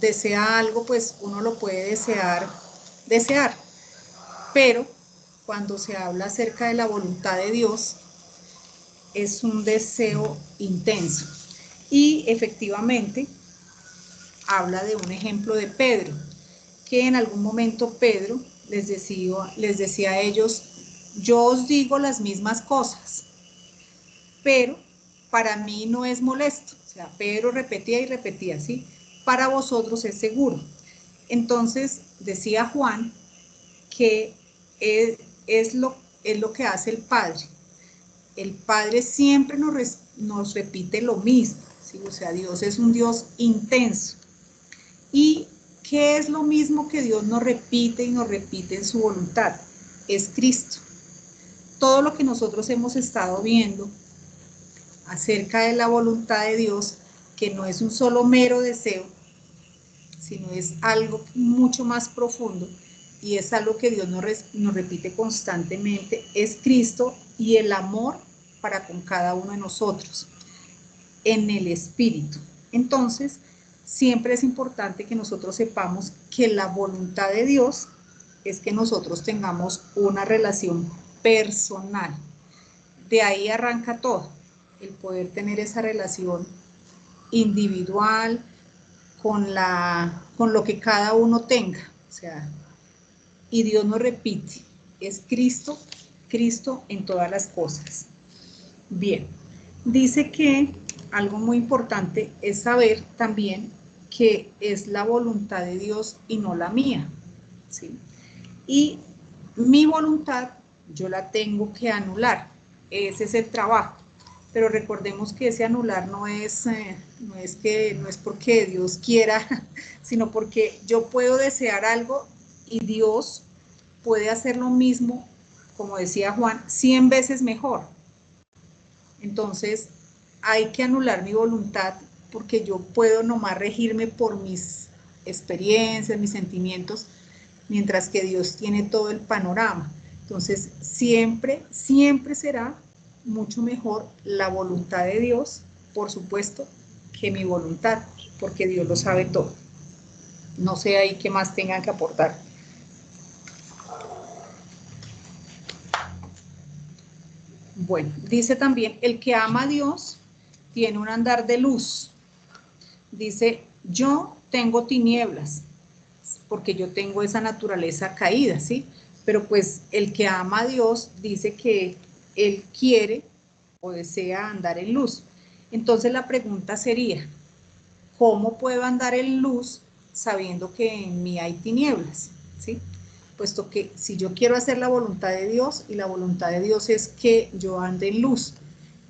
desea algo, pues uno lo puede desear, pero cuando se habla acerca de la voluntad de Dios, es un deseo intenso. Y efectivamente, habla de un ejemplo de Pedro, que en algún momento Pedro les decía a ellos, yo os digo las mismas cosas, pero para mí no es molesto. O sea, Pedro repetía y repetía, ¿sí? Para vosotros es seguro. Entonces, decía Juan que es lo que hace el Padre. El Padre siempre nos repite lo mismo, ¿sí? O sea, Dios es un Dios intenso. ¿Y qué es lo mismo que Dios nos repite y nos repite en su voluntad? Es Cristo. Todo lo que nosotros hemos estado viendo acerca de la voluntad de Dios, que no es un solo mero deseo, sino es algo mucho más profundo, y es algo que Dios nos repite constantemente, es Cristo y el amor para con cada uno de nosotros, en el Espíritu. Entonces, siempre es importante que nosotros sepamos que la voluntad de Dios es que nosotros tengamos una relación personal. De ahí arranca todo, el poder tener esa relación individual con lo que cada uno tenga. O sea, y Dios nos repite, es Cristo, Cristo en todas las cosas. Bien, dice que algo muy importante es saber también que es la voluntad de Dios y no la mía, ¿sí? Y mi voluntad yo la tengo que anular, ese es el trabajo. Pero recordemos que ese anular no es porque Dios quiera, sino porque yo puedo desear algo y Dios puede hacer lo mismo, como decía Juan, 100 veces mejor. Entonces, hay que anular mi voluntad porque yo puedo nomás regirme por mis experiencias, mis sentimientos, mientras que Dios tiene todo el panorama. Entonces, siempre, siempre será mucho mejor la voluntad de Dios, por supuesto, que mi voluntad, porque Dios lo sabe todo. No sé ahí qué más tengan que aportar. Bueno, dice también, el que ama a Dios tiene un andar de luz. Dice, yo tengo tinieblas, porque yo tengo esa naturaleza caída, ¿sí? Pero pues el que ama a Dios dice que él quiere o desea andar en luz. Entonces la pregunta sería, ¿cómo puedo andar en luz sabiendo que en mí hay tinieblas? ¿Sí? Puesto que si yo quiero hacer la voluntad de Dios, y la voluntad de Dios es que yo ande en luz,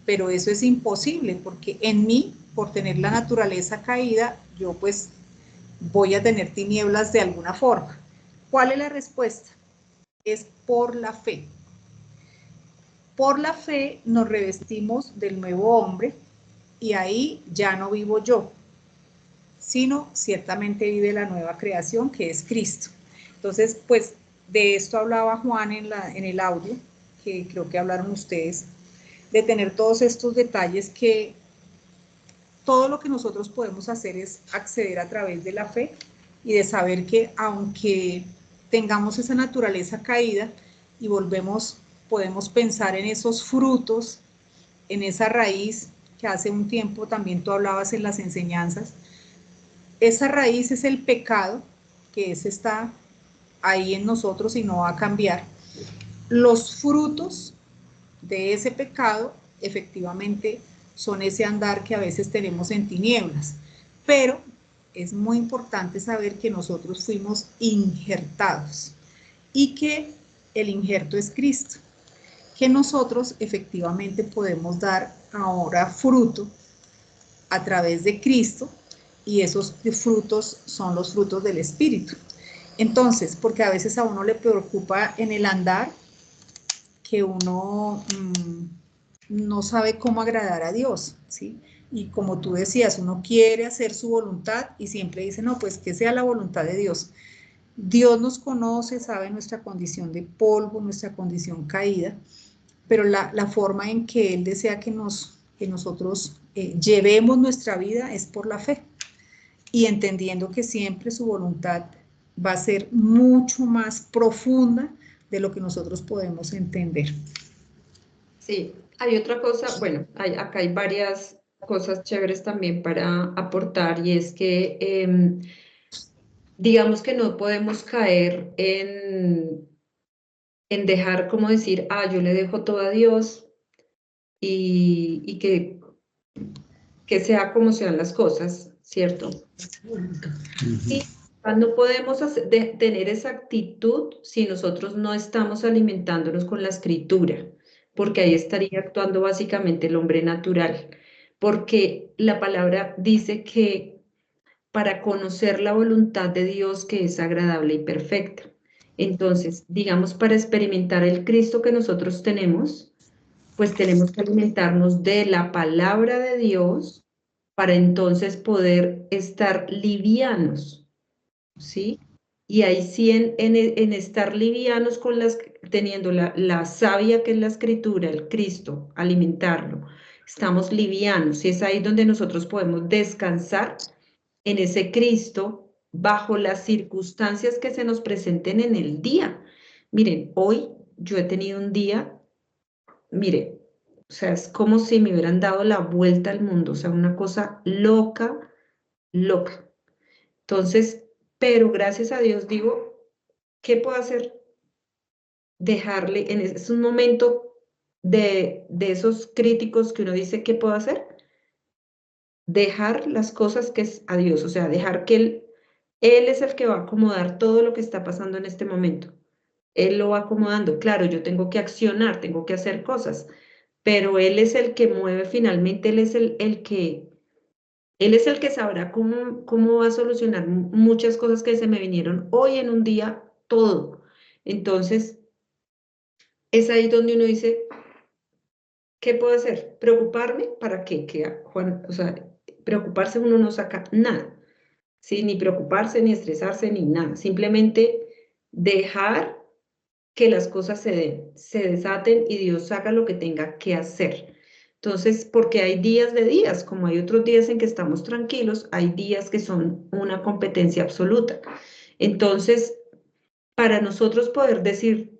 pero eso es imposible porque en mí, por tener la naturaleza caída, yo pues voy a tener tinieblas de alguna forma. ¿Cuál es la respuesta? Es por la fe. Por la fe nos revestimos del nuevo hombre y ahí ya no vivo yo, sino ciertamente vive la nueva creación que es Cristo. Entonces, pues de esto hablaba Juan en el audio, que creo que hablaron ustedes, de tener todos estos detalles que todo lo que nosotros podemos hacer es acceder a través de la fe y de saber que aunque tengamos esa naturaleza caída y podemos pensar en esos frutos, en esa raíz que hace un tiempo también tú hablabas en las enseñanzas. Esa raíz es el pecado, que ese está ahí en nosotros y no va a cambiar. Los frutos de ese pecado efectivamente son ese andar que a veces tenemos en tinieblas, pero es muy importante saber que nosotros fuimos injertados y que el injerto es Cristo, que nosotros efectivamente podemos dar ahora fruto a través de Cristo y esos frutos son los frutos del Espíritu. Entonces, porque a veces a uno le preocupa en el andar que uno no sabe cómo agradar a Dios, ¿sí? Y como tú decías, uno quiere hacer su voluntad y siempre dice, no, pues que sea la voluntad de Dios. Dios nos conoce, sabe nuestra condición de polvo, nuestra condición caída, pero la forma en que Él desea que nosotros llevemos nuestra vida es por la fe. y entendiendo que siempre su voluntad va a ser mucho más profunda de lo que nosotros podemos entender. Sí, hay otra cosa, bueno, acá hay varias cosas chéveres también para aportar y es que digamos que no podemos caer en dejar como decir, yo le dejo todo a Dios y que sea como sean las cosas, ¿cierto? Y no podemos tener esa actitud si nosotros no estamos alimentándonos con la escritura, porque ahí estaría actuando básicamente el hombre natural, porque la palabra dice que para conocer la voluntad de Dios que es agradable y perfecta. Entonces, digamos, para experimentar el Cristo que nosotros tenemos, pues tenemos que alimentarnos de la palabra de Dios para entonces poder estar livianos, ¿sí? Y ahí sí en estar livianos con teniendo la savia que es la escritura, el Cristo, alimentarlo, estamos livianos y es ahí donde nosotros podemos descansar en ese Cristo bajo las circunstancias que se nos presenten en el día. Miren, hoy yo he tenido un día, mire, o sea, es como si me hubieran dado la vuelta al mundo, o sea, una cosa loca, loca. Entonces, pero gracias a Dios digo, ¿qué puedo hacer? Dejarle, es un momento de esos críticos que uno dice, ¿qué puedo hacer? Dejar las cosas que es a Dios, o sea, dejar que Él es el que va a acomodar todo lo que está pasando en este momento. Él lo va acomodando. Claro, yo tengo que accionar, tengo que hacer cosas, pero Él es el que mueve finalmente, Él es Él es el que sabrá cómo va a solucionar muchas cosas que se me vinieron hoy en un día, todo. Entonces, es ahí donde uno dice, ¿qué puedo hacer? ¿Preocuparme? ¿Para qué? Juan, o sea, preocuparse uno no saca nada. ¿Sí? Ni preocuparse, ni estresarse, ni nada. Simplemente dejar que las cosas se den, se desaten y Dios haga lo que tenga que hacer. Entonces, porque hay días de días, como hay otros días en que estamos tranquilos, hay días que son una competencia absoluta. Entonces, para nosotros poder decir,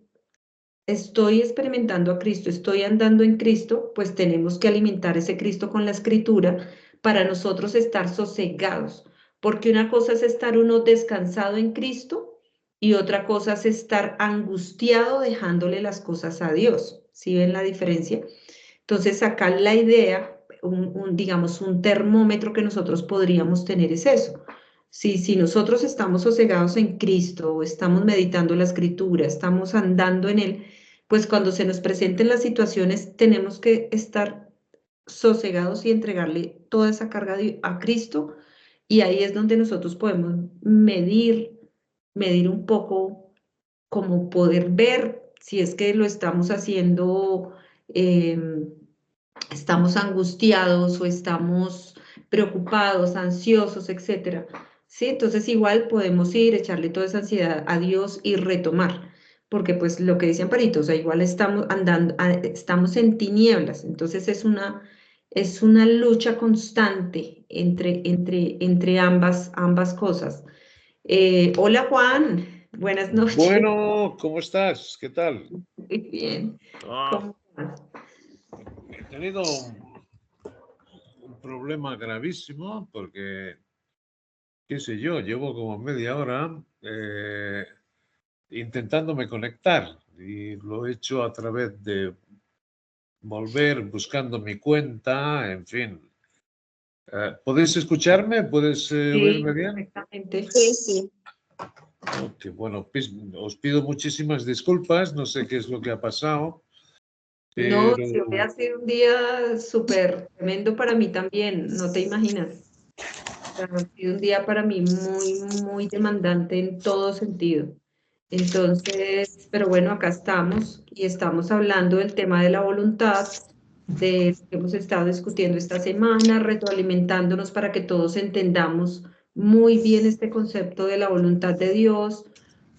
estoy experimentando a Cristo, estoy andando en Cristo, pues tenemos que alimentar ese Cristo con la escritura para nosotros estar sosegados, porque una cosa es estar uno descansado en Cristo y otra cosa es estar angustiado dejándole las cosas a Dios. ¿Sí ven la diferencia? Entonces acá la idea, digamos, un termómetro que nosotros podríamos tener es eso. Si nosotros estamos sosegados en Cristo, o estamos meditando la escritura, estamos andando en Él, pues cuando se nos presenten las situaciones tenemos que estar sosegados y entregarle toda esa carga a Cristo y ahí es donde nosotros podemos medir un poco, como poder ver si es que lo estamos haciendo, estamos angustiados o estamos preocupados, ansiosos, etcétera. ¿Sí? Entonces igual podemos ir, echarle toda esa ansiedad a Dios y retomar, porque pues lo que dice Amparito, o sea, igual estamos andando, estamos en tinieblas, entonces es una lucha constante entre ambas cosas. Hola Juan, buenas noches. Bueno, ¿cómo estás? ¿Qué tal? Muy bien. ¿Cómo estás? He tenido un problema gravísimo porque, qué sé yo, llevo como media hora intentándome conectar y lo he hecho a través de volver buscando mi cuenta, en fin. ¿Podéis escucharme? ¿Puedes Sí, oírme bien? perfectamente. Sí, sí. Ok, bueno, os pido muchísimas disculpas, no sé qué es lo que ha pasado, No, pero si hoy ha sido un día súper tremendo para mí también, no te imaginas. O sea, ha sido un día para mí muy, muy demandante en todo sentido. Entonces, pero bueno, acá estamos y estamos hablando del tema de la voluntad, de lo que hemos estado discutiendo esta semana, retroalimentándonos para que todos entendamos muy bien este concepto de la voluntad de Dios,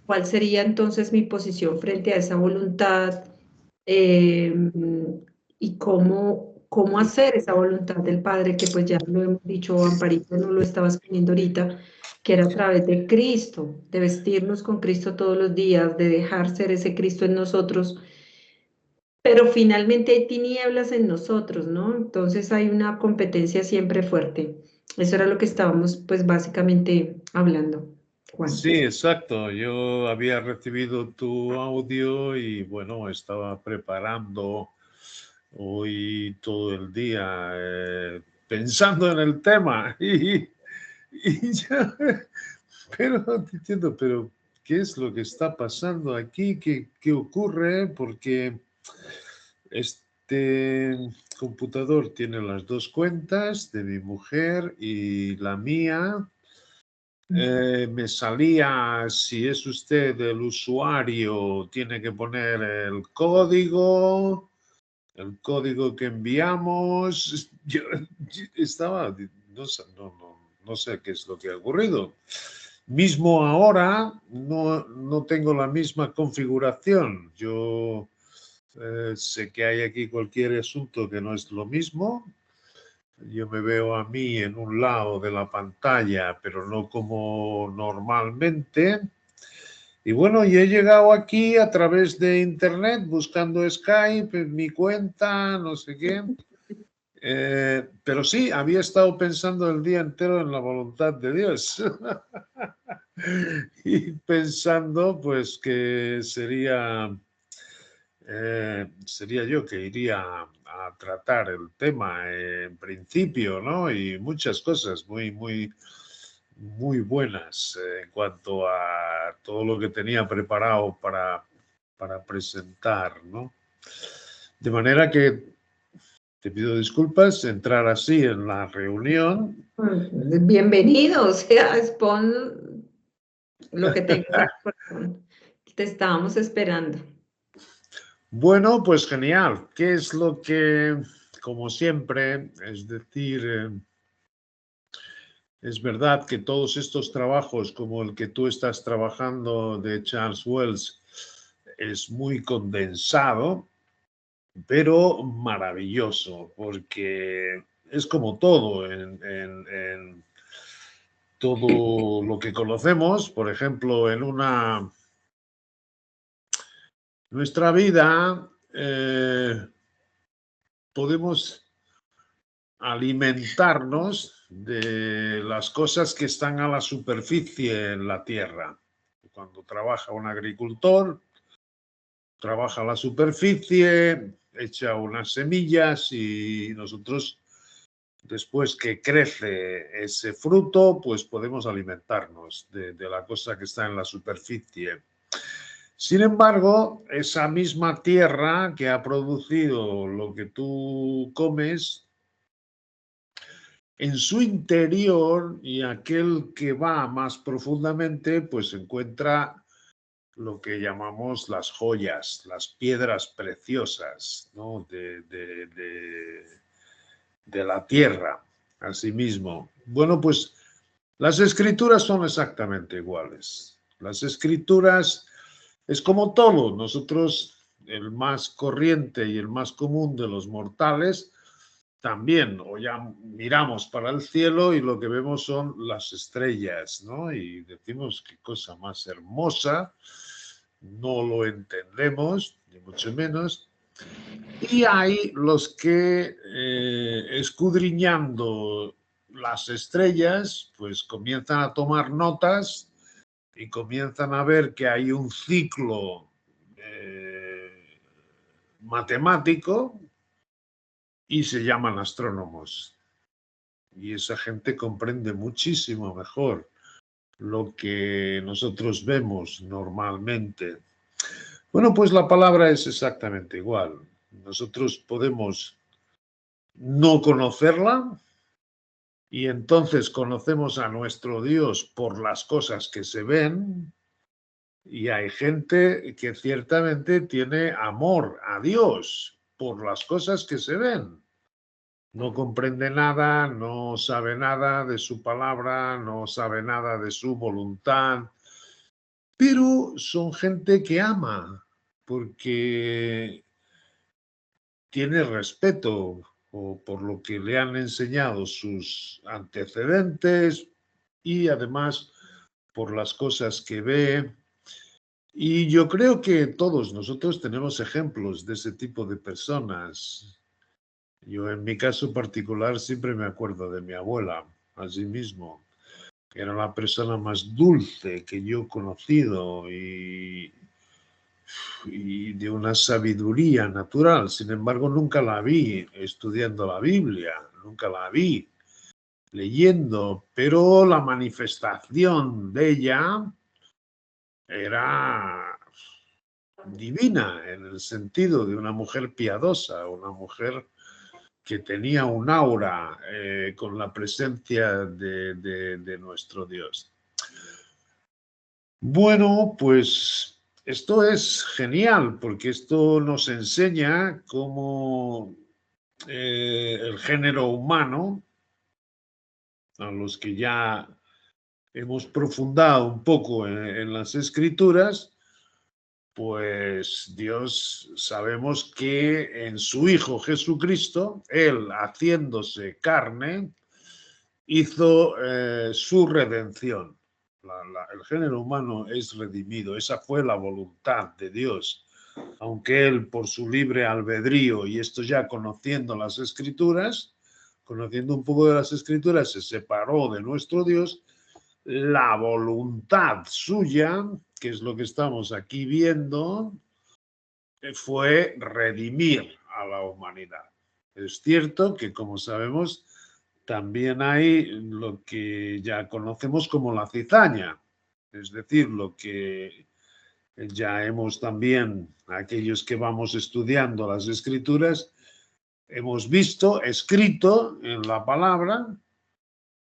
cuál sería entonces mi posición frente a esa voluntad, y cómo hacer esa voluntad del Padre, que pues ya lo hemos dicho, Amparito, no lo estabas poniendo ahorita, que era a través de Cristo, de vestirnos con Cristo todos los días, de dejar ser ese Cristo en nosotros, pero finalmente hay tinieblas en nosotros, ¿no? Entonces hay una competencia siempre fuerte. Eso era lo que estábamos pues básicamente hablando, Juan. Sí, exacto. Yo había recibido tu audio y bueno, estaba preparando hoy todo el día pensando en el tema y ya, pero diciendo, pero ¿qué es lo que está pasando aquí? ¿Qué ocurre? Porque este computador tiene las dos cuentas de mi mujer y la mía. Me salía, si es usted el usuario, tiene que poner el código que enviamos. Yo estaba, no sé qué es lo que ha ocurrido. Mismo ahora no tengo la misma configuración. Yo sé que hay aquí cualquier asunto que no es lo mismo. Yo me veo a mí en un lado de la pantalla, pero no como normalmente. Y bueno, y he llegado aquí a través de internet buscando Skype, en mi cuenta, no sé qué. Pero sí, había estado pensando el día entero en la voluntad de Dios. Y pensando pues que sería yo que iría a tratar el tema en principio, ¿no? Y muchas cosas muy buenas en cuanto a todo lo que tenía preparado para presentar, ¿no? De manera que te pido disculpas, entrar así en la reunión. Bienvenido, o sea, expon lo que tengas en el corazón. Te estábamos esperando. Bueno, pues genial. ¿Qué es lo que, como siempre, es decir, es verdad que todos estos trabajos, como el que tú estás trabajando de Charles Wells, es muy condensado, pero maravilloso, porque es como todo en todo lo que conocemos, por ejemplo, nuestra vida podemos alimentarnos de las cosas que están a la superficie en la tierra. Cuando trabaja un agricultor, trabaja la superficie, echa unas semillas y nosotros, después que crece ese fruto, pues podemos alimentarnos de la cosa que está en la superficie. Sin embargo, esa misma tierra que ha producido lo que tú comes, en su interior, y aquel que va más profundamente, pues encuentra lo que llamamos las joyas, las piedras preciosas, ¿no? de la tierra, asimismo. Bueno, pues las escrituras son exactamente iguales. Las escrituras es como todo. Nosotros, el más corriente y el más común de los mortales, también, o ya miramos para el cielo y lo que vemos son las estrellas, ¿no? Y decimos qué cosa más hermosa, no lo entendemos, ni mucho menos. Y hay los que, escudriñando las estrellas, pues comienzan a tomar notas y comienzan a ver que hay un ciclo matemático y se llaman astrónomos. Y esa gente comprende muchísimo mejor lo que nosotros vemos normalmente. Bueno, pues la palabra es exactamente igual. Nosotros podemos no conocerla y entonces conocemos a nuestro Dios por las cosas que se ven, y hay gente que ciertamente tiene amor a Dios por las cosas que se ven. No comprende nada, no sabe nada de su palabra, no sabe nada de su voluntad, pero son gente que ama porque tiene respeto o por lo que le han enseñado sus antecedentes y además por las cosas que ve. Y yo creo que todos nosotros tenemos ejemplos de ese tipo de personas. Yo en mi caso particular siempre me acuerdo de mi abuela, así mismo. Era la persona más dulce que yo he conocido y de una sabiduría natural. Sin embargo, nunca la vi estudiando la Biblia, nunca la vi leyendo, pero la manifestación de ella era divina en el sentido de una mujer piadosa, una mujer que tenía un aura con la presencia de nuestro Dios. Bueno, pues esto es genial porque esto nos enseña cómo el género humano, a los que ya hemos profundado un poco en las escrituras, pues Dios sabemos que en su Hijo Jesucristo, Él haciéndose carne, hizo su redención. El género humano es redimido, esa fue la voluntad de Dios. Aunque Él por su libre albedrío, y esto ya conociendo las Escrituras, conociendo un poco de las Escrituras, se separó de nuestro Dios, la voluntad suya, que es lo que estamos aquí viendo, fue redimir a la humanidad. Es cierto que, como sabemos, también hay lo que ya conocemos como la cizaña, es decir, lo que ya hemos también, aquellos que vamos estudiando las Escrituras, hemos visto escrito en la palabra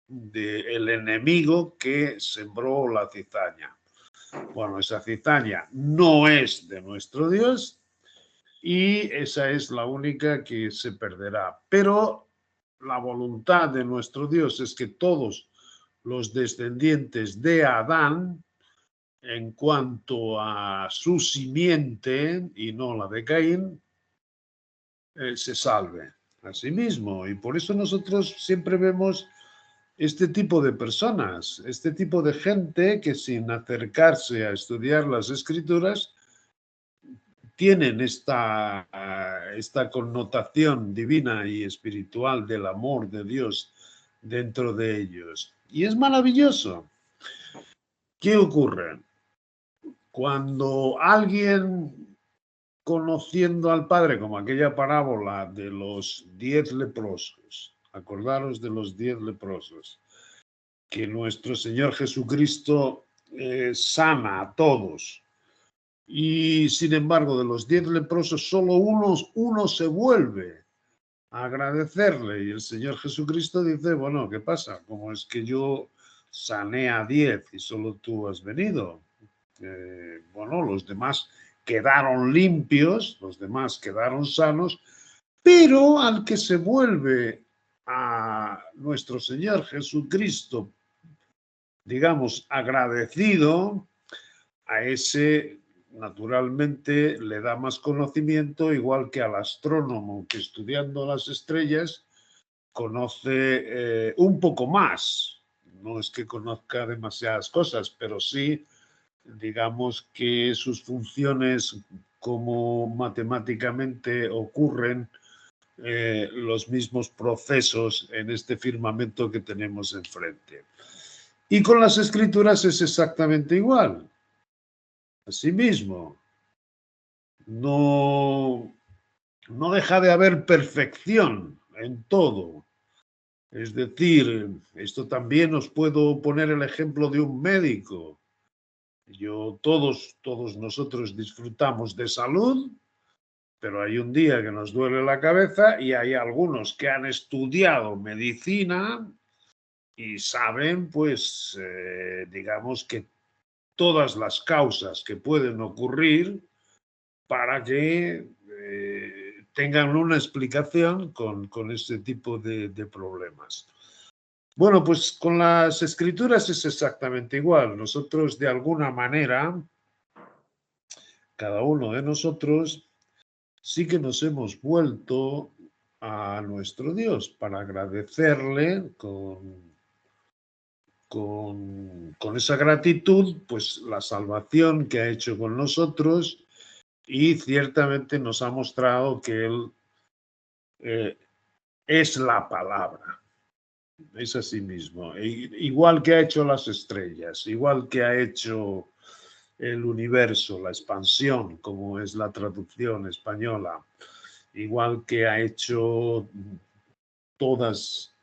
del enemigo que sembró la cizaña. Bueno, esa cizaña no es de nuestro Dios y esa es la única que se perderá. Pero la voluntad de nuestro Dios es que todos los descendientes de Adán, en cuanto a su simiente y no la de Caín, se salve a sí mismo. Y por eso nosotros siempre vemos este tipo de personas, este tipo de gente que sin acercarse a estudiar las Escrituras tienen esta connotación divina y espiritual del amor de Dios dentro de ellos. Y es maravilloso. ¿Qué ocurre? Cuando alguien, conociendo al Padre, como aquella parábola de los 10 leprosos, acordaros de los 10 leprosos, que nuestro Señor Jesucristo sana a todos. Y sin embargo, de los 10 leprosos, solo uno se vuelve a agradecerle. Y el Señor Jesucristo dice, bueno, ¿qué pasa? Como es que yo sané a 10 y solo tú has venido. Bueno, los demás quedaron limpios, los demás quedaron sanos, pero al que se vuelve a nuestro Señor Jesucristo, digamos, agradecido, a ese naturalmente le da más conocimiento, igual que al astrónomo que estudiando las estrellas conoce un poco más. No es que conozca demasiadas cosas, pero sí, digamos que sus funciones, como matemáticamente ocurren los mismos procesos en este firmamento que tenemos enfrente. Y con las escrituras es exactamente igual. Asimismo, no deja de haber perfección en todo. Es decir, esto también os puedo poner el ejemplo de un médico. Todos nosotros disfrutamos de salud, pero hay un día que nos duele la cabeza y hay algunos que han estudiado medicina y saben, pues, digamos que todas las causas que pueden ocurrir para que tengan una explicación con este tipo de problemas. Bueno, pues con las escrituras es exactamente igual. Nosotros, de alguna manera, cada uno de nosotros, sí que nos hemos vuelto a nuestro Dios, para agradecerle con esa gratitud, pues la salvación que ha hecho con nosotros, y ciertamente nos ha mostrado que Él es la palabra, es así mismo, igual que ha hecho las estrellas, igual que ha hecho el universo, la expansión, como es la traducción española, igual que ha hecho todas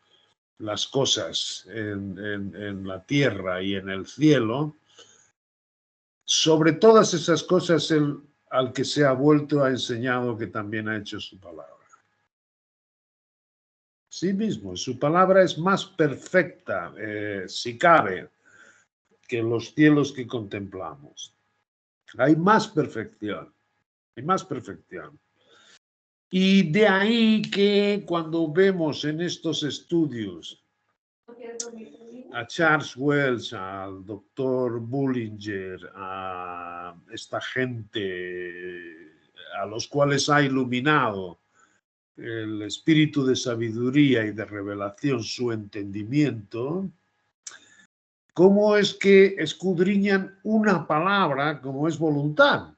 las cosas en la tierra y en el cielo. Sobre todas esas cosas, Él, al que se ha vuelto, ha enseñado que también ha hecho su palabra. Sí mismo, su palabra es más perfecta, si cabe, que los cielos que contemplamos. Hay más perfección, hay más perfección. Y de ahí que cuando vemos en estos estudios a Charles Wells, al doctor Bullinger, a esta gente a los cuales ha iluminado el espíritu de sabiduría y de revelación su entendimiento, ¿cómo es que escudriñan una palabra como es voluntad?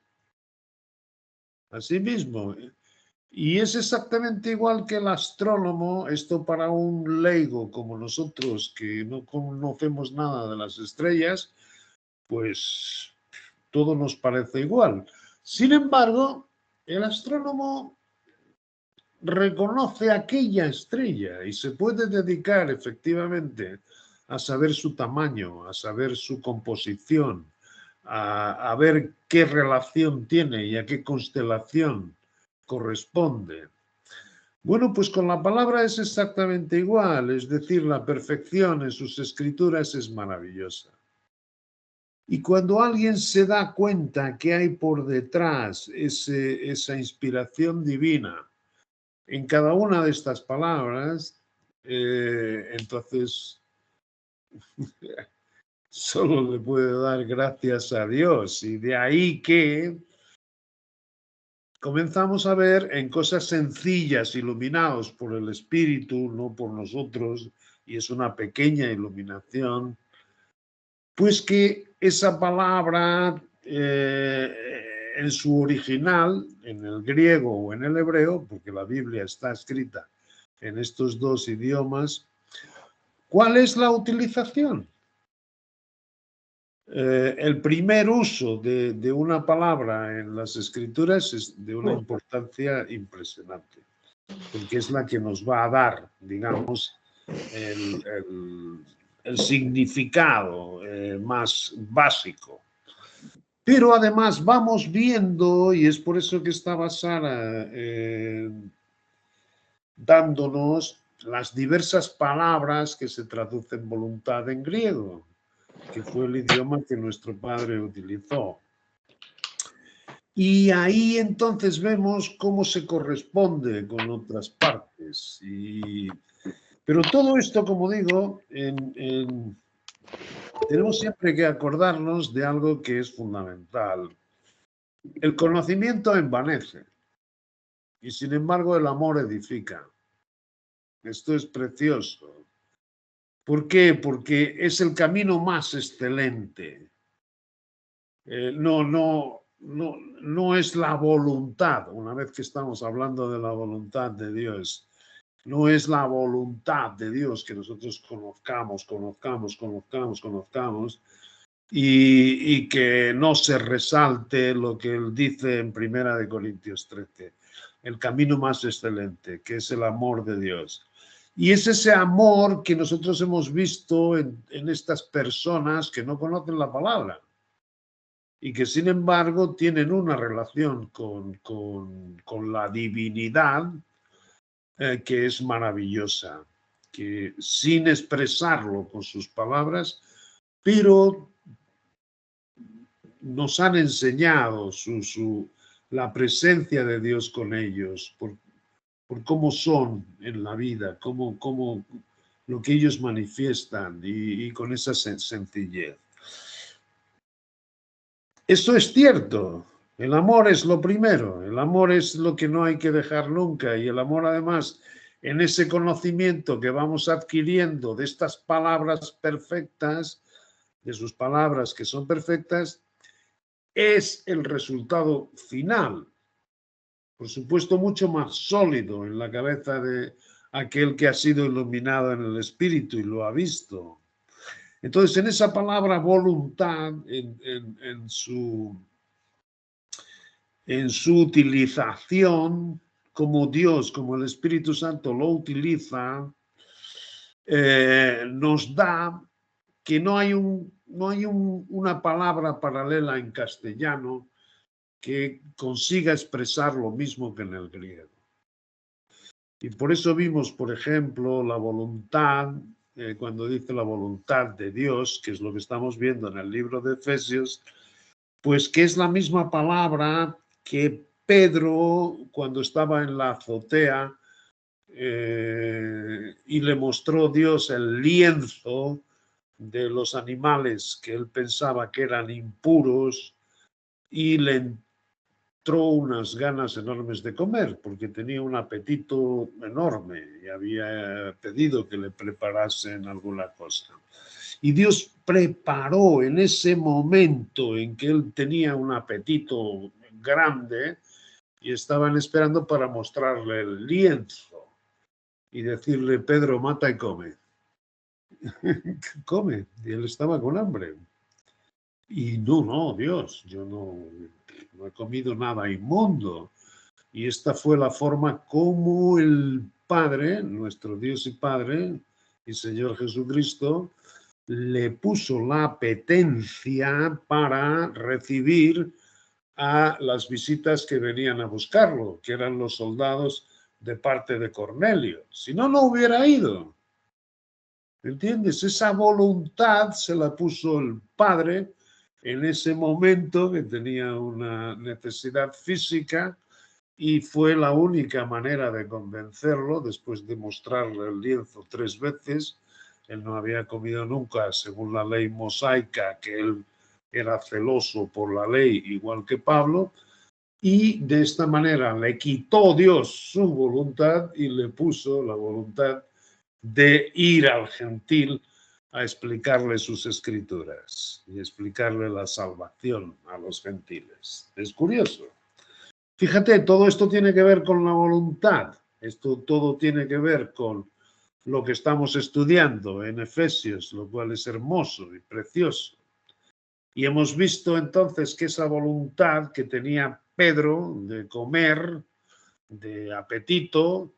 Así mismo. Y es exactamente igual que el astrónomo, esto para un leigo como nosotros, que no conocemos nada de las estrellas, pues todo nos parece igual. Sin embargo, el astrónomo reconoce aquella estrella y se puede dedicar efectivamente a saber su tamaño, a saber su composición, a ver qué relación tiene y a qué constelación corresponde. Bueno, pues con la palabra es exactamente igual, es decir, la perfección en sus escrituras es maravillosa. Y cuando alguien se da cuenta que hay por detrás esa inspiración divina en cada una de estas palabras, entonces solo le puede dar gracias a Dios. Y de ahí que comenzamos a ver en cosas sencillas, iluminados por el Espíritu, no por nosotros, y es una pequeña iluminación, pues que esa palabra en su original, en el griego o en el hebreo, porque la Biblia está escrita en estos dos idiomas, ¿cuál es la utilización? El primer uso de una palabra en las escrituras es de una importancia impresionante, porque es la que nos va a dar, digamos, el significado más básico. Pero además vamos viendo, y es por eso que estaba Sara dándonos las diversas palabras que se traducen voluntad en griego, que fue el idioma que nuestro padre utilizó. Y ahí entonces vemos cómo se corresponde con otras partes. Pero todo esto, como digo, tenemos siempre que acordarnos de algo que es fundamental. El conocimiento envanece y sin embargo el amor edifica. Esto es precioso. ¿Por qué? Porque es el camino más excelente. No es la voluntad, una vez que estamos hablando de la voluntad de Dios, no es la voluntad de Dios que nosotros conozcamos y que no se resalte lo que él dice en 1 Corintios 13, el camino más excelente, que es el amor de Dios. Y es ese amor que nosotros hemos visto en estas personas que no conocen la palabra y que sin embargo tienen una relación con la divinidad que es maravillosa, que sin expresarlo con sus palabras, pero nos han enseñado la presencia de Dios con ellos, por cómo son en la vida, cómo lo que ellos manifiestan y con esa sencillez. Esto es cierto, El amor es lo primero, el amor es lo que no hay que dejar nunca, y el amor además en ese conocimiento que vamos adquiriendo de estas palabras perfectas, de sus palabras que son perfectas, es el resultado final. Por supuesto, mucho más sólido en la cabeza de aquel que ha sido iluminado en el Espíritu y lo ha visto. Entonces, en esa palabra voluntad, en su utilización, como Dios, como el Espíritu Santo lo utiliza, nos da que no hay una palabra paralela en castellano que consiga expresar lo mismo que en el griego. Y por eso vimos, por ejemplo, la voluntad, cuando dice la voluntad de Dios, que es lo que estamos viendo en el libro de Efesios, pues que es la misma palabra que Pedro, cuando estaba en la azotea y le mostró Dios el lienzo de los animales que él pensaba que eran impuros, y le entró unas ganas enormes de comer porque tenía un apetito enorme y había pedido que le preparasen alguna cosa. Y Dios preparó en ese momento en que él tenía un apetito grande y estaban esperando para mostrarle el lienzo y decirle: Pedro, mata y come. Come. Y él estaba con hambre. Y no, Dios, yo no he comido nada inmundo. Y esta fue la forma como el Padre, nuestro Dios y Padre y Señor Jesucristo, le puso la apetencia para recibir a las visitas que venían a buscarlo, que eran los soldados de parte de Cornelio. Si no, no hubiera ido. ¿Entiendes? Esa voluntad se la puso el Padre en ese momento que tenía una necesidad física, y fue la única manera de convencerlo, después de mostrarle el lienzo 3 veces. Él no había comido nunca, según la ley mosaica, que él era celoso por la ley, igual que Pablo, y de esta manera le quitó Dios su voluntad y le puso la voluntad de ir al gentil a explicarle sus escrituras y explicarle la salvación a los gentiles. Es curioso. Fíjate, todo esto tiene que ver con la voluntad. Esto todo tiene que ver con lo que estamos estudiando en Efesios, lo cual es hermoso y precioso. Y hemos visto entonces que esa voluntad que tenía Pedro de comer, de apetito,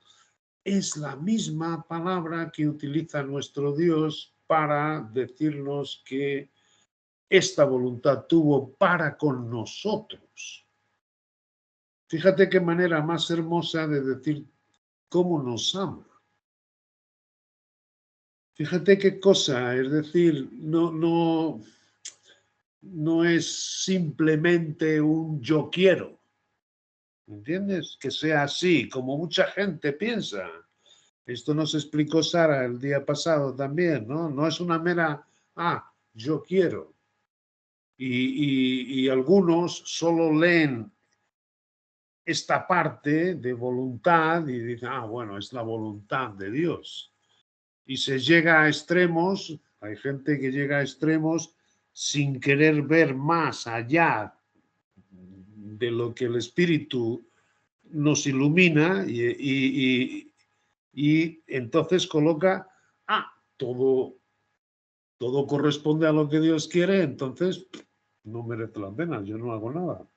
es la misma palabra que utiliza nuestro Dios para decirnos que esta voluntad tuvo para con nosotros. Fíjate qué manera más hermosa de decir cómo nos ama. Fíjate qué cosa, es decir, no es simplemente un yo quiero, ¿entiendes? Que sea así, como mucha gente piensa. Esto nos explicó Sara el día pasado también, ¿no? No es una mera, yo quiero. Y algunos solo leen esta parte de voluntad y dicen, bueno, es la voluntad de Dios. Y se llega a extremos, hay gente que llega a extremos sin querer ver más allá de lo que el Espíritu nos ilumina, y entonces coloca, todo corresponde a lo que Dios quiere, entonces no merece la pena, yo no hago nada.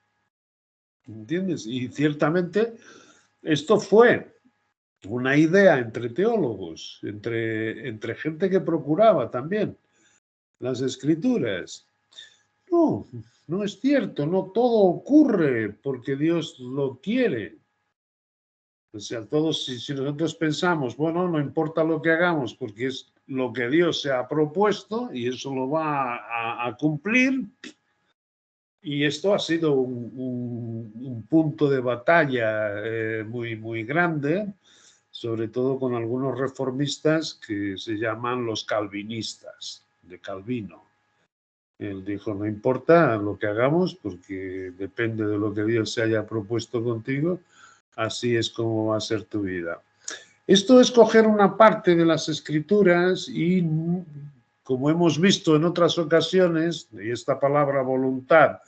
¿Entiendes? Y ciertamente esto fue una idea entre teólogos, entre gente que procuraba también las escrituras. No es cierto, no todo ocurre porque Dios lo quiere. O sea, si nosotros pensamos, bueno, no importa lo que hagamos porque es lo que Dios se ha propuesto y eso lo va a cumplir. Y esto ha sido un punto de batalla muy grande, sobre todo con algunos reformistas que se llaman los calvinistas, de Calvino. Él dijo, no importa lo que hagamos, porque depende de lo que Dios se haya propuesto contigo, así es como va a ser tu vida. Esto es coger una parte de las Escrituras y, como hemos visto en otras ocasiones, y esta palabra voluntad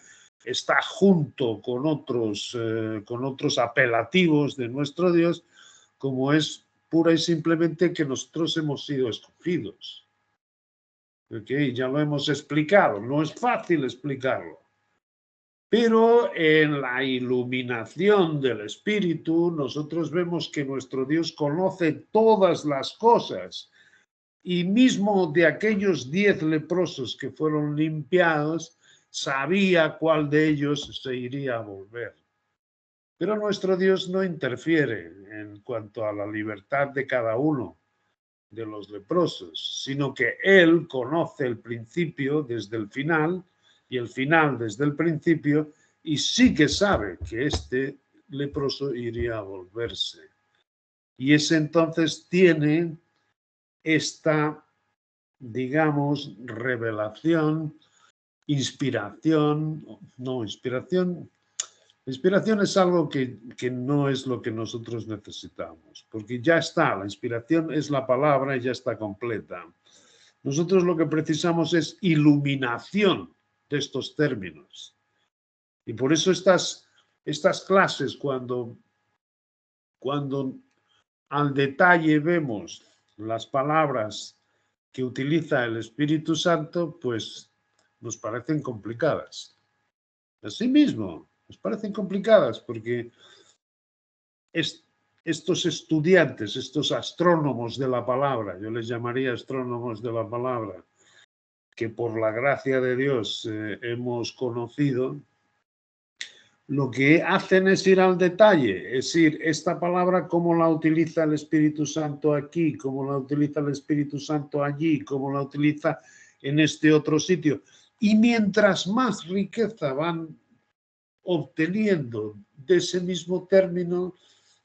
está junto con otros apelativos de nuestro Dios, como es pura y simplemente que nosotros hemos sido escogidos. Okay, ya lo hemos explicado, no es fácil explicarlo. Pero en la iluminación del Espíritu, nosotros vemos que nuestro Dios conoce todas las cosas. Y mismo de aquellos 10 leprosos que fueron limpiados, sabía cuál de ellos se iría a volver. Pero nuestro Dios no interfiere en cuanto a la libertad de cada uno de los leprosos, sino que Él conoce el principio desde el final y el final desde el principio, y sí que sabe que este leproso iría a volverse. Y ese entonces tiene esta, digamos, revelación, inspiración. Inspiración es algo que no es lo que nosotros necesitamos, porque ya está, la inspiración es la palabra y ya está completa. Nosotros lo que precisamos es iluminación de estos términos. Y por eso estas clases, cuando al detalle vemos las palabras que utiliza el Espíritu Santo, pues nos parecen complicadas. Asimismo, nos parecen complicadas porque estos estudiantes, estos astrónomos de la palabra, yo les llamaría astrónomos de la palabra, que por la gracia de Dios hemos conocido, lo que hacen es ir al detalle, es decir, esta palabra cómo la utiliza el Espíritu Santo aquí, cómo la utiliza el Espíritu Santo allí, cómo la utiliza en este otro sitio. Y mientras más riqueza van obteniendo de ese mismo término,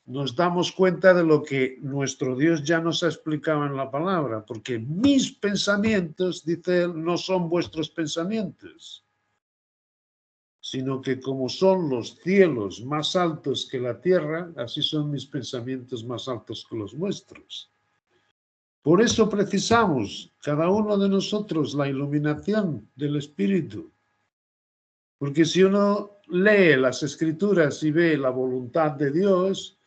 nos damos cuenta de lo que nuestro Dios ya nos ha explicado en la palabra, porque mis pensamientos, dice él, no son vuestros pensamientos, sino que como son los cielos más altos que la tierra, así son mis pensamientos más altos que los vuestros. Por eso precisamos, cada uno de nosotros, la iluminación del Espíritu. Porque si uno lee las Escrituras y ve la voluntad de Dios,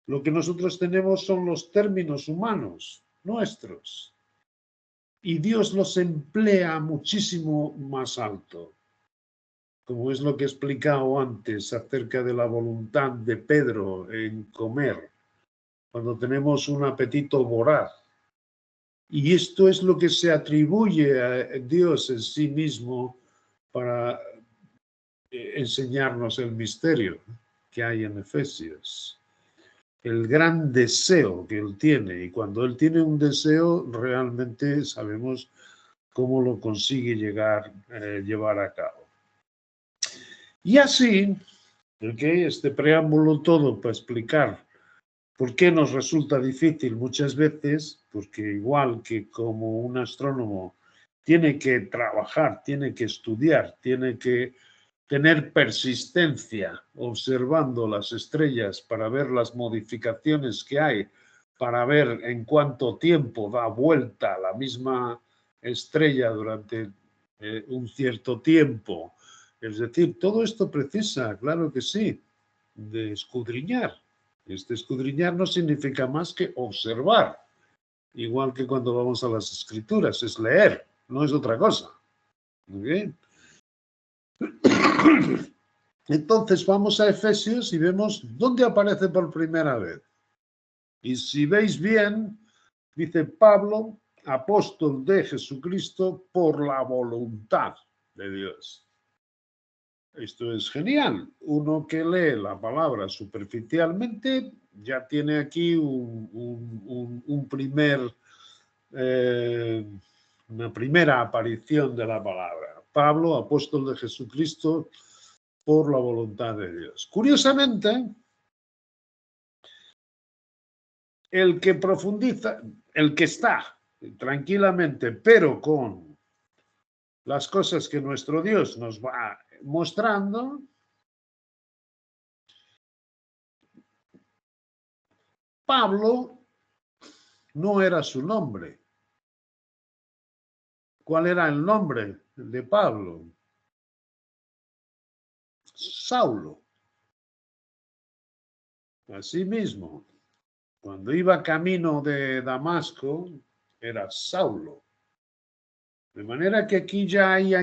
lo que nosotros tenemos son los términos humanos nuestros. Y Dios los emplea muchísimo más alto, como es lo que he explicado antes acerca de la voluntad de Pedro en comer, cuando tenemos un apetito voraz. Y esto es lo que se atribuye a Dios en sí mismo para enseñarnos el misterio que hay en Efesios. El gran deseo que él tiene, y cuando él tiene un deseo, realmente sabemos cómo lo consigue llevar a cabo. Y así, este preámbulo todo para explicar por qué nos resulta difícil muchas veces, porque igual que como un astrónomo tiene que trabajar, tiene que estudiar, tiene que tener persistencia observando las estrellas para ver las modificaciones que hay, para ver en cuánto tiempo da vuelta la misma estrella durante un cierto tiempo. Es decir, todo esto precisa, claro que sí, de escudriñar. Este escudriñar no significa más que observar, igual que cuando vamos a las Escrituras, es leer, no es otra cosa. ¿Okay? Entonces vamos a Efesios y vemos dónde aparece por primera vez. Y si veis bien, dice Pablo, apóstol de Jesucristo por la voluntad de Dios. Esto es genial. Uno que lee la palabra superficialmente ya tiene aquí una primera aparición de la palabra. Pablo, apóstol de Jesucristo por la voluntad de Dios. Curiosamente, el que profundiza, el que está tranquilamente, pero con las cosas que nuestro Dios nos va mostrando, Pablo no era su nombre. ¿Cuál era el nombre de Pablo? Saulo. Así mismo, cuando iba camino de Damasco, era Saulo. De manera que aquí ya hay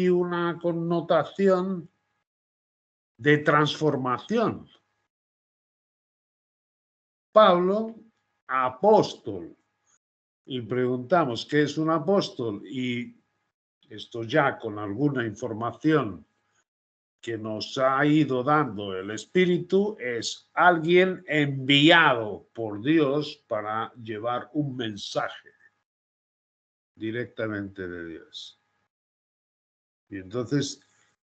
una connotación de transformación. Pablo, apóstol. Y preguntamos, ¿qué es un apóstol? Y esto ya con alguna información que nos ha ido dando el Espíritu, es alguien enviado por Dios para llevar un mensaje directamente de Dios. Y entonces,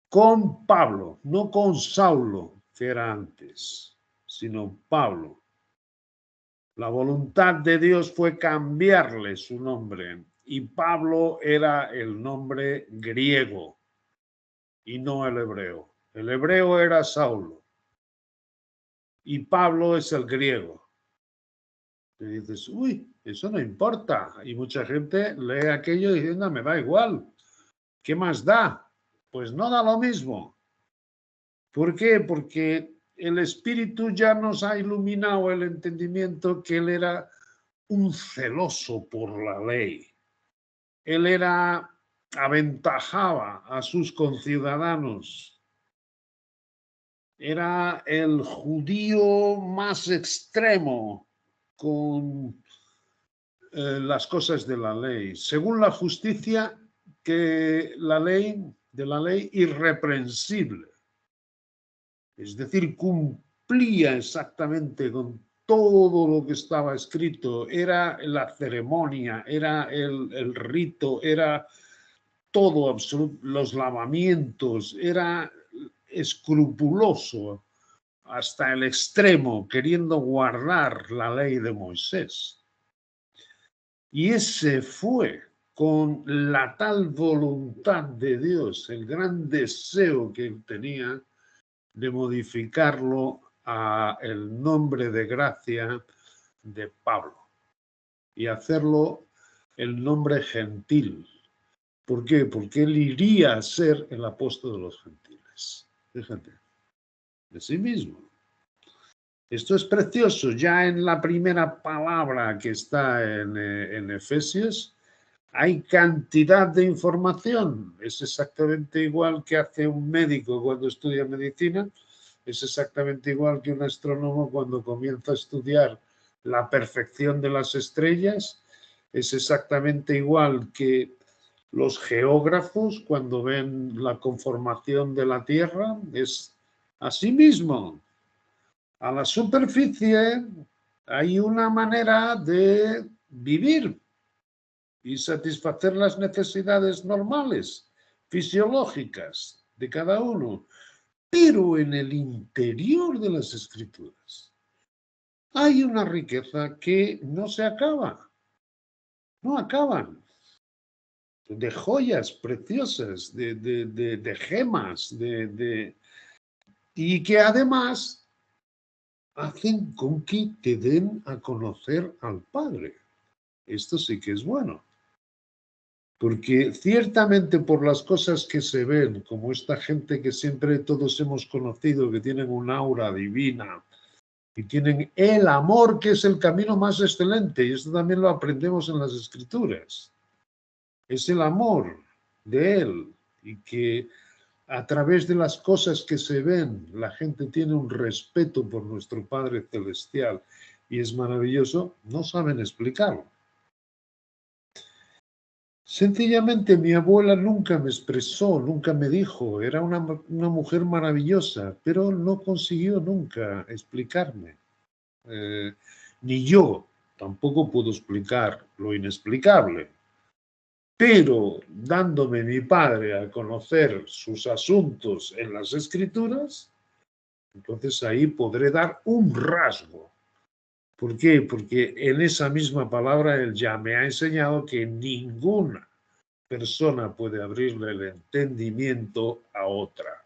con Pablo, no con Saulo, que era antes, sino Pablo. La voluntad de Dios fue cambiarle su nombre y Pablo era el nombre griego y no el hebreo. El hebreo era Saulo y Pablo es el griego. Y dices, uy, eso no importa. Y mucha gente lee aquello diciendo, me da igual. ¿Qué más da? Pues no da lo mismo. ¿Por qué? Porque el Espíritu ya nos ha iluminado el entendimiento que él era un celoso por la ley. Él aventajaba a sus conciudadanos. Era el judío más extremo con las cosas de la ley. Según la justicia, de la ley irreprensible. Es decir, cumplía exactamente con todo lo que estaba escrito. Era la ceremonia, era el rito, era todo absoluto, los lavamientos, era escrupuloso hasta el extremo, queriendo guardar la ley de Moisés. Y ese fue con la tal voluntad de Dios, el gran deseo que él tenía de modificarlo a el nombre de gracia de Pablo y hacerlo el nombre gentil. ¿Por qué? Porque él iría a ser el apóstol de los gentiles. Fíjate, de sí mismo. Esto es precioso. Ya en la primera palabra que está en Efesios, hay cantidad de información. Es exactamente igual que hace un médico cuando estudia medicina. Es exactamente igual que un astrónomo cuando comienza a estudiar la perfección de las estrellas. Es exactamente igual que los geógrafos cuando ven la conformación de la Tierra. Es así mismo. A la superficie hay una manera de vivir y satisfacer las necesidades normales, fisiológicas de cada uno. Pero en el interior de las Escrituras hay una riqueza que no se acaba, no acaban, de joyas preciosas, de gemas, y que además hacen con que te den a conocer al Padre. Esto sí que es bueno. Porque ciertamente por las cosas que se ven, como esta gente que siempre todos hemos conocido, que tienen un aura divina y tienen el amor, que es el camino más excelente, y esto también lo aprendemos en las Escrituras, es el amor de Él, y que a través de las cosas que se ven, la gente tiene un respeto por nuestro Padre Celestial, y es maravilloso, no saben explicarlo. Sencillamente mi abuela nunca me expresó, nunca me dijo, era una mujer maravillosa, pero no consiguió nunca explicarme. Ni yo tampoco puedo explicar lo inexplicable. Pero dándome mi padre a conocer sus asuntos en las Escrituras, entonces ahí podré dar un rasgo. ¿Por qué? Porque en esa misma palabra él ya me ha enseñado que ninguna persona puede abrirle el entendimiento a otra.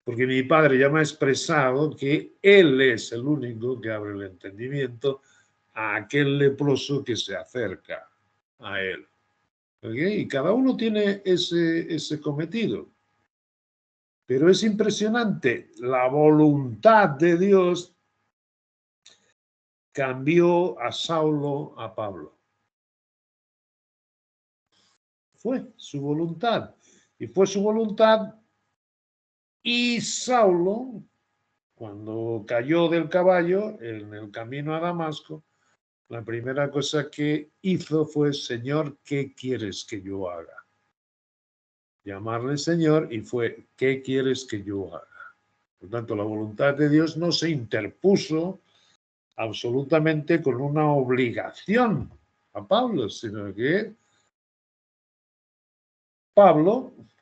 Porque mi padre ya me ha expresado que él es el único que abre el entendimiento a aquel leproso que se acerca a él. ¿Okay? Y cada uno tiene ese cometido. Pero es impresionante, la voluntad de Dios cambió a Saulo a Pablo. Fue su voluntad. Y fue su voluntad. Y Saulo, cuando cayó del caballo en el camino a Damasco, la primera cosa que hizo fue: Señor, ¿qué quieres que yo haga? Llamarle Señor, y fue: ¿qué quieres que yo haga? Por tanto, la voluntad de Dios no se interpuso absolutamente con una obligación a Pablo, sino que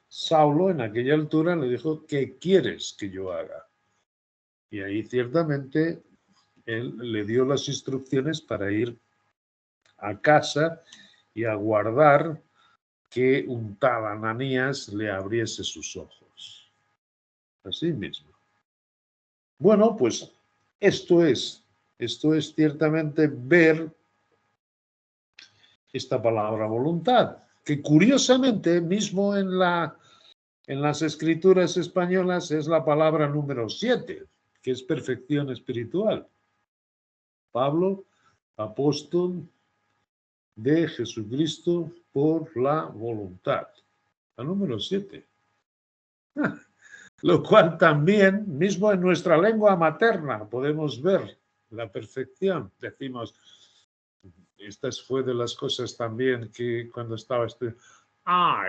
Saulo, en aquella altura le dijo: ¿qué quieres que yo haga? Y ahí ciertamente él le dio las instrucciones para ir a casa y aguardar que un tal Ananías le abriese sus ojos. Así mismo. Bueno, pues esto es ciertamente ver esta palabra voluntad, que curiosamente mismo en las escrituras españolas es la palabra número 7, que es perfección espiritual. Pablo, apóstol de Jesucristo por la voluntad. La número 7. Lo cual también, mismo en nuestra lengua materna, podemos ver la perfección. Decimos, esta fue de las cosas también que cuando estaba estudiando,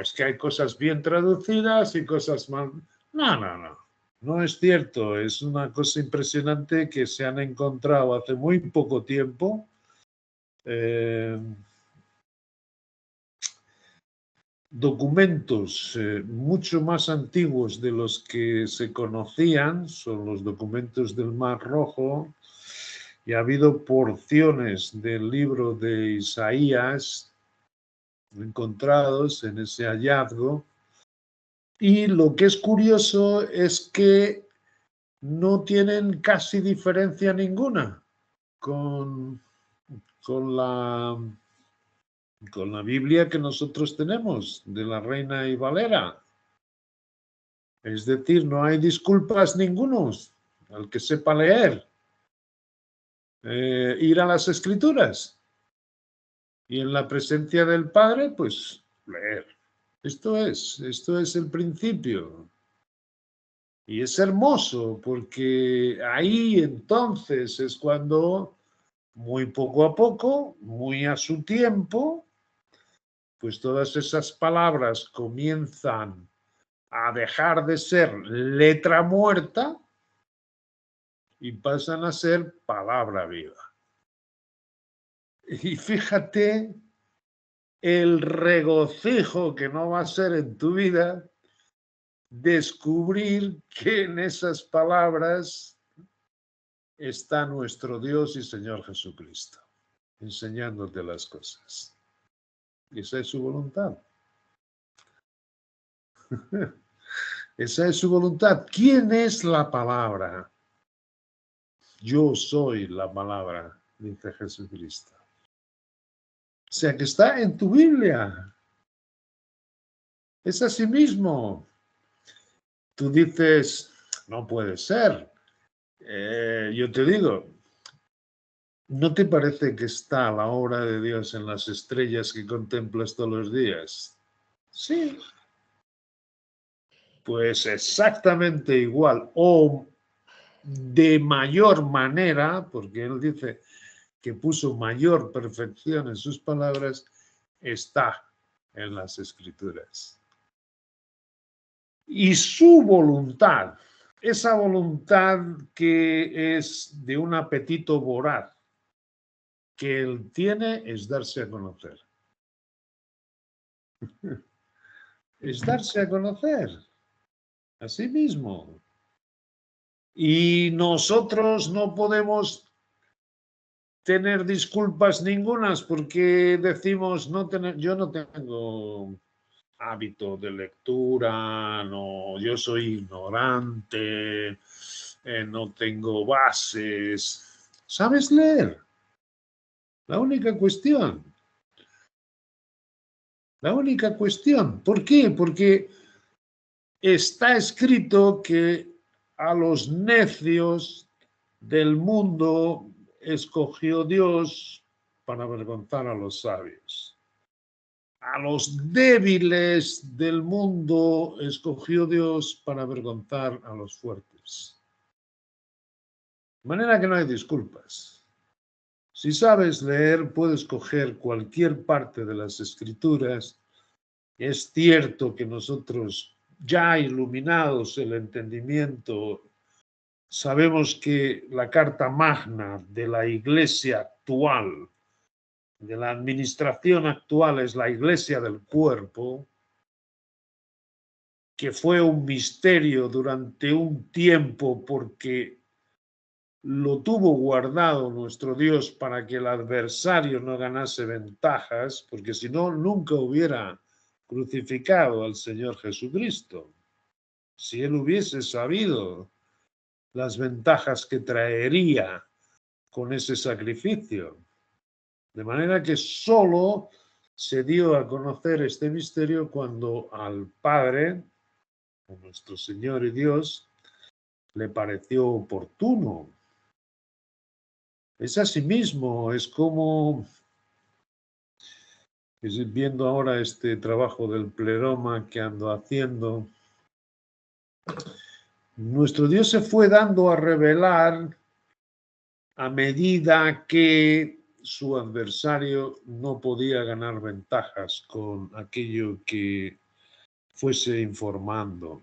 es que hay cosas bien traducidas y cosas mal. No es cierto. Es una cosa impresionante que se han encontrado hace muy poco tiempo. Documentos mucho más antiguos de los que se conocían, son los documentos del Mar Rojo, y ha habido porciones del libro de Isaías encontrados en ese hallazgo, y lo que es curioso es que no tienen casi diferencia ninguna con la Biblia que nosotros tenemos, de la Reina y Valera. Es decir, no hay disculpas ningunos al que sepa leer. Ir a las Escrituras y en la presencia del Padre, pues leer. Esto es el principio. Y es hermoso porque ahí entonces es cuando, muy poco a poco, muy a su tiempo, pues todas esas palabras comienzan a dejar de ser letra muerta y pasan a ser palabra viva. Y fíjate el regocijo que no va a ser en tu vida descubrir que en esas palabras está nuestro Dios y Señor Jesucristo, enseñándote las cosas. Y esa es su voluntad. Esa es su voluntad. ¿Quién es la palabra? Yo soy la palabra, dice Jesucristo. O sea que está en tu Biblia. Es así mismo. Tú dices, no puede ser. Yo te digo, ¿no te parece que está la obra de Dios en las estrellas que contemplas todos los días? Sí. Pues exactamente igual o de mayor manera, porque él dice que puso mayor perfección en sus palabras, está en las Escrituras. Y su voluntad, esa voluntad que es de un apetito voraz, que él tiene, es darse a conocer. Es darse a conocer. Así mismo. Y nosotros no podemos tener disculpas ningunas porque decimos, yo no tengo hábito de lectura, no, yo soy ignorante, no tengo bases. ¿Sabes leer? La única cuestión. La única cuestión. ¿Por qué? Porque está escrito que a los necios del mundo escogió Dios para avergonzar a los sabios. A los débiles del mundo escogió Dios para avergonzar a los fuertes. De manera que no hay disculpas. Si sabes leer, puedes coger cualquier parte de las Escrituras. Es cierto que nosotros, ya iluminados el entendimiento, sabemos que la Carta Magna de la Iglesia actual, de la administración actual, es la Iglesia del cuerpo, que fue un misterio durante un tiempo porque lo tuvo guardado nuestro Dios para que el adversario no ganase ventajas, porque si no, nunca hubiera crucificado al Señor Jesucristo. Si él hubiese sabido las ventajas que traería con ese sacrificio. De manera que solo se dio a conocer este misterio cuando al Padre, a nuestro Señor y Dios, le pareció oportuno. Es así mismo, es como, viendo ahora este trabajo del pleroma que ando haciendo, nuestro Dios se fue dando a revelar a medida que su adversario no podía ganar ventajas con aquello que fuese informando.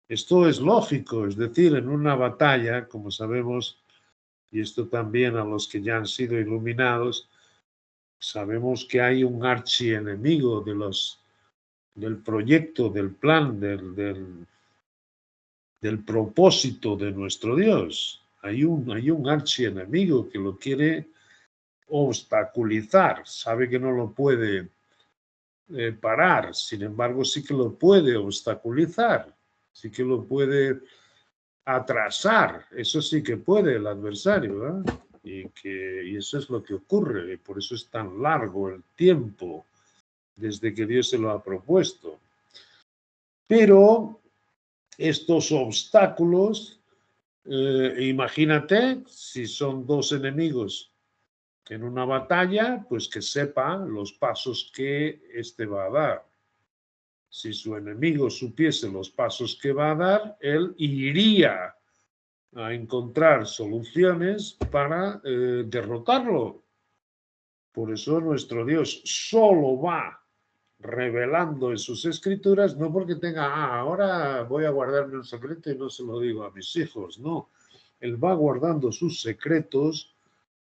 Esto es lógico, es decir, en una batalla, como sabemos, y esto también a los que ya han sido iluminados, sabemos que hay un archienemigo del proyecto, del plan, del propósito de nuestro Dios. Hay un archienemigo que lo quiere obstaculizar, sabe que no lo puede parar, sin embargo sí que lo puede obstaculizar, sí que lo puede atrasar, eso sí que puede el adversario, ¿eh? Y eso es lo que ocurre, y por eso es tan largo el tiempo desde que Dios se lo ha propuesto. Pero estos obstáculos, imagínate si son dos enemigos en una batalla, pues que sepa los pasos que éste va a dar. Si su enemigo supiese los pasos que va a dar, él iría a encontrar soluciones para derrotarlo. Por eso nuestro Dios solo va revelando en sus escrituras, no porque tenga, ahora voy a guardarme un secreto y no se lo digo a mis hijos, no. Él va guardando sus secretos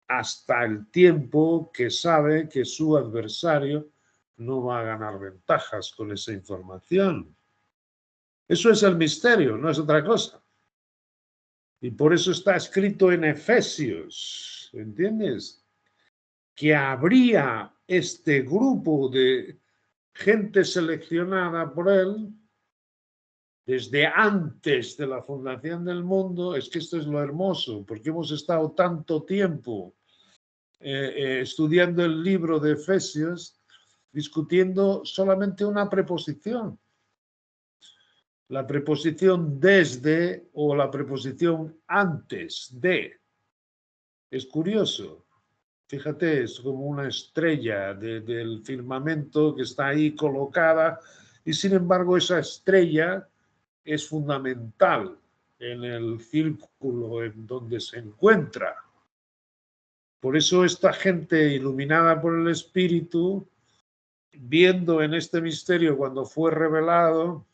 hasta el tiempo que sabe que su adversario no va a ganar ventajas con esa información. Eso es el misterio, no es otra cosa. Y por eso está escrito en Efesios, ¿entiendes? Que habría este grupo de gente seleccionada por él desde antes de la fundación del mundo. Es que esto es lo hermoso, porque hemos estado tanto tiempo estudiando el libro de Efesios, discutiendo solamente una preposición. La preposición desde o la preposición antes de. Es curioso. Fíjate, es como una estrella del firmamento que está ahí colocada y sin embargo esa estrella es fundamental en el círculo en donde se encuentra. Por eso esta gente iluminada por el Espíritu, viendo en este misterio cuando fue revelado,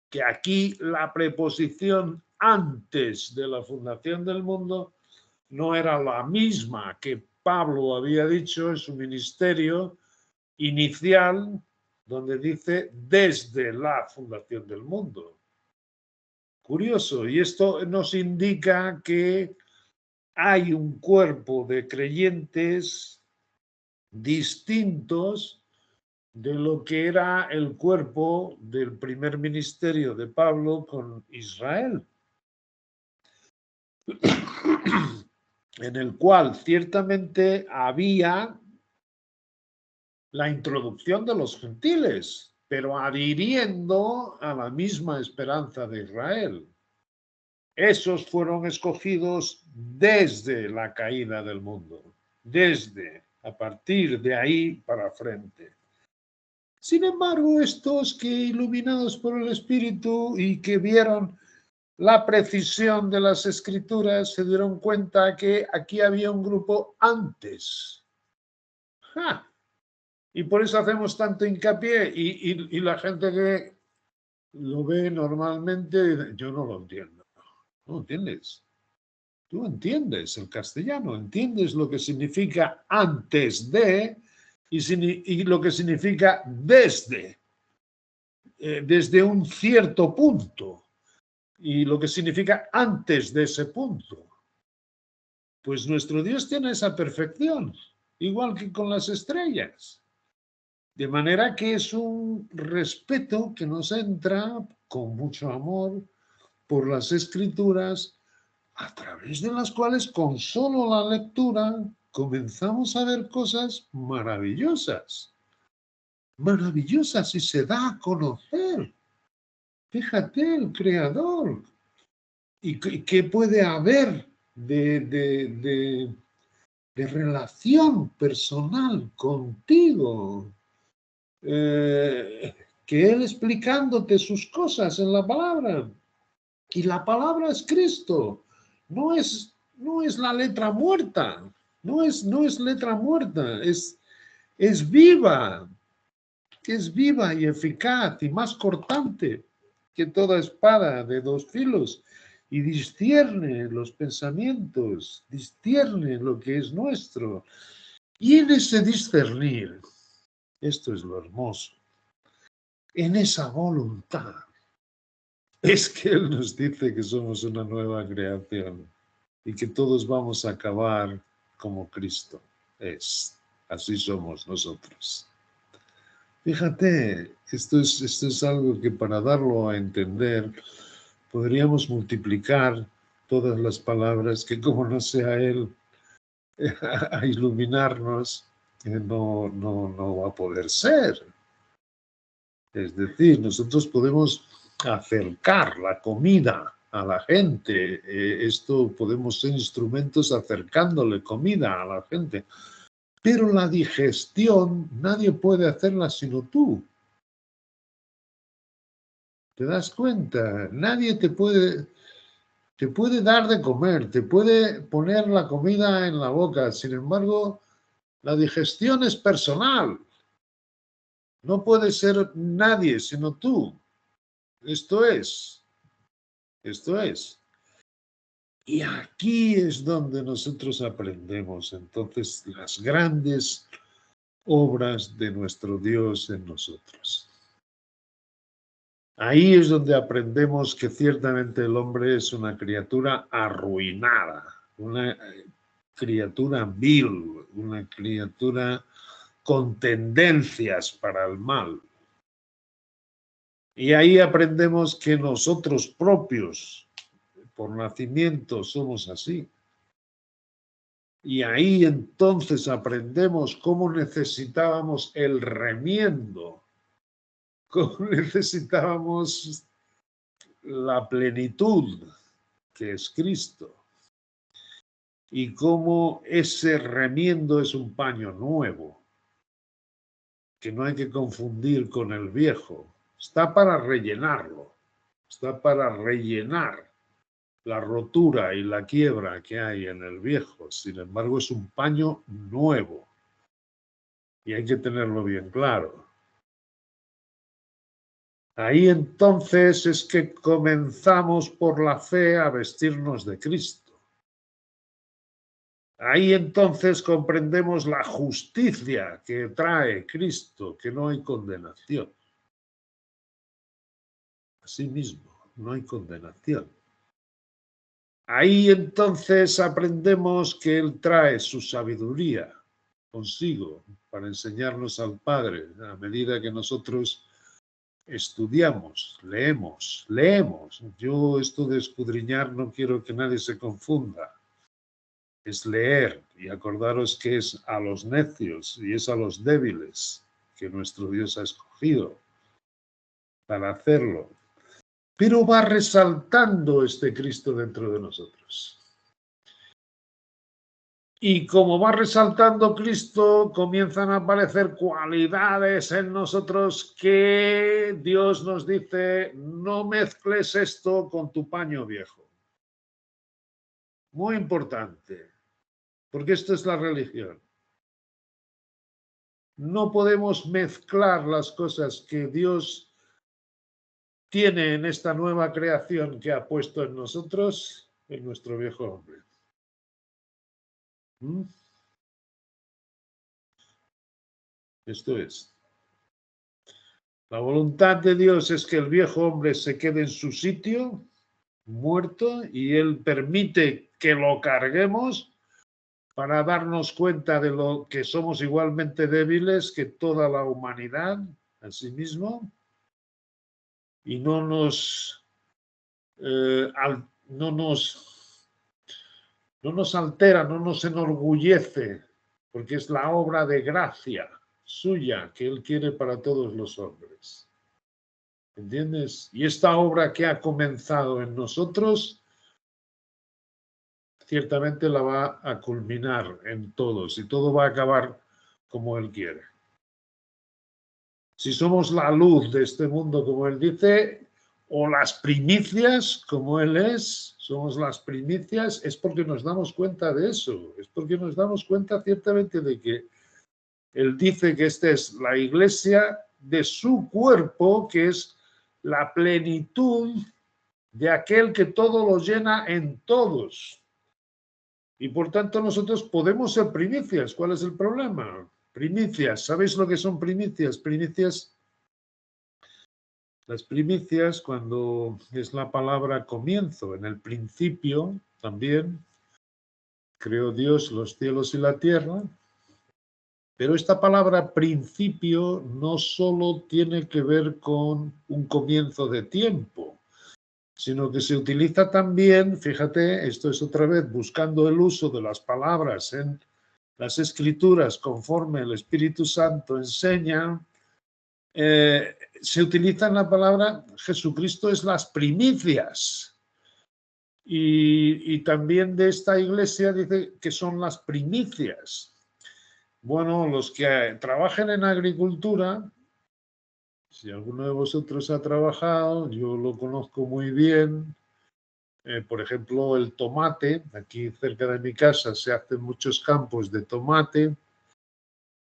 que aquí la preposición antes de la fundación del mundo no era la misma que Pablo había dicho en su ministerio inicial, donde dice desde la fundación del mundo. Curioso, y esto nos indica que hay un cuerpo de creyentes distintos de lo que era el cuerpo del primer ministerio de Pablo con Israel, en el cual ciertamente había la introducción de los gentiles, pero adhiriendo a la misma esperanza de Israel. Esos fueron escogidos desde la caída del mundo, a partir de ahí para frente. Sin embargo, estos que iluminados por el Espíritu y que vieron la precisión de las Escrituras se dieron cuenta que aquí había un grupo antes. ¡Ja! Y por eso hacemos tanto hincapié y la gente que lo ve normalmente, yo no lo entiendo. ¿No entiendes? Tú entiendes el castellano, entiendes lo que significa antes de y lo que significa desde un cierto punto y lo que significa antes de ese punto. Pues nuestro Dios tiene esa perfección, igual que con las estrellas. De manera que es un respeto que nos entra con mucho amor por las Escrituras, a través de las cuales con solo la lectura comenzamos a ver cosas maravillosas. Maravillosas y se da a conocer. Fíjate, el Creador. ¿Y qué puede haber de relación personal contigo? Que Él explicándote sus cosas en la palabra. Y la palabra es Cristo. No es la letra muerta. No es letra muerta. Es viva. Es viva y eficaz y más cortante que toda espada de dos filos. Y discierne los pensamientos, discierne lo que es nuestro. Y en ese discernir, esto es lo hermoso, en esa voluntad, es que Él nos dice que somos una nueva creación y que todos vamos a acabar como Cristo es. Así somos nosotros. Fíjate, esto es algo que para darlo a entender podríamos multiplicar todas las palabras que como no sea Él a iluminarnos, no va a poder ser. Es decir, nosotros podemos acercar la comida a la gente. Esto podemos ser instrumentos acercándole comida a la gente. Pero la digestión nadie puede hacerla sino tú. ¿Te das cuenta? Nadie te puede dar de comer, te puede poner la comida en la boca. Sin embargo, la digestión es personal. No puede ser nadie sino tú. Esto es. Y aquí es donde nosotros aprendemos entonces las grandes obras de nuestro Dios en nosotros. Ahí es donde aprendemos que ciertamente el hombre es una criatura arruinada, una criatura vil, una criatura con tendencias para el mal. Y ahí aprendemos que nosotros propios, por nacimiento, somos así. Y ahí entonces aprendemos cómo necesitábamos el remiendo, cómo necesitábamos la plenitud que es Cristo. Y cómo ese remiendo es un paño nuevo, que no hay que confundir con el viejo. Está para rellenarlo, está para rellenar la rotura y la quiebra que hay en el viejo. Sin embargo, es un paño nuevo. Y hay que tenerlo bien claro. Ahí entonces es que comenzamos por la fe a vestirnos de Cristo. Ahí entonces comprendemos la justicia que trae Cristo, que no hay condenación. Asimismo, no hay condenación. Ahí entonces aprendemos que Él trae su sabiduría, consigo para enseñarnos al Padre a medida que nosotros estudiamos, leemos. Yo esto de escudriñar no quiero que nadie se confunda. Es leer, y acordaros que es a los necios y es a los débiles que nuestro Dios ha escogido para hacerlo. Pero va resaltando este Cristo dentro de nosotros. Y como va resaltando Cristo, comienzan a aparecer cualidades en nosotros que Dios nos dice, no mezcles esto con tu paño viejo. Muy importante, porque esto es la religión. No podemos mezclar las cosas que Dios tiene en esta nueva creación que ha puesto en nosotros, en nuestro viejo hombre. Esto es. La voluntad de Dios es que el viejo hombre se quede en su sitio, muerto, y Él permite que lo carguemos para darnos cuenta de lo que somos igualmente débiles que toda la humanidad, asimismo, y no nos altera, no nos enorgullece, porque es la obra de gracia suya que Él quiere para todos los hombres. ¿Entiendes? Y esta obra que ha comenzado en nosotros, ciertamente la va a culminar en todos y todo va a acabar como Él quiere. Si somos la luz de este mundo, como Él dice, o las primicias, como Él es, somos las primicias, es porque nos damos cuenta de eso, es porque nos damos cuenta ciertamente de que Él dice que esta es la iglesia de su cuerpo, que es la plenitud de aquel que todo lo llena en todos. Y por tanto nosotros podemos ser primicias. ¿Cuál es el problema? Primicias. ¿Sabéis lo que son primicias? Las primicias, cuando es la palabra comienzo, en el principio también creó Dios los cielos y la tierra. Pero esta palabra principio no solo tiene que ver con un comienzo de tiempo, sino que se utiliza también, fíjate, esto es otra vez buscando el uso de las palabras en las Escrituras conforme el Espíritu Santo enseña, se utiliza en la palabra Jesucristo es las primicias. Y también de esta iglesia dice que son las primicias. Bueno, los que trabajen en agricultura, si alguno de vosotros ha trabajado, yo lo conozco muy bien. Por ejemplo, el tomate, aquí cerca de mi casa se hacen muchos campos de tomate.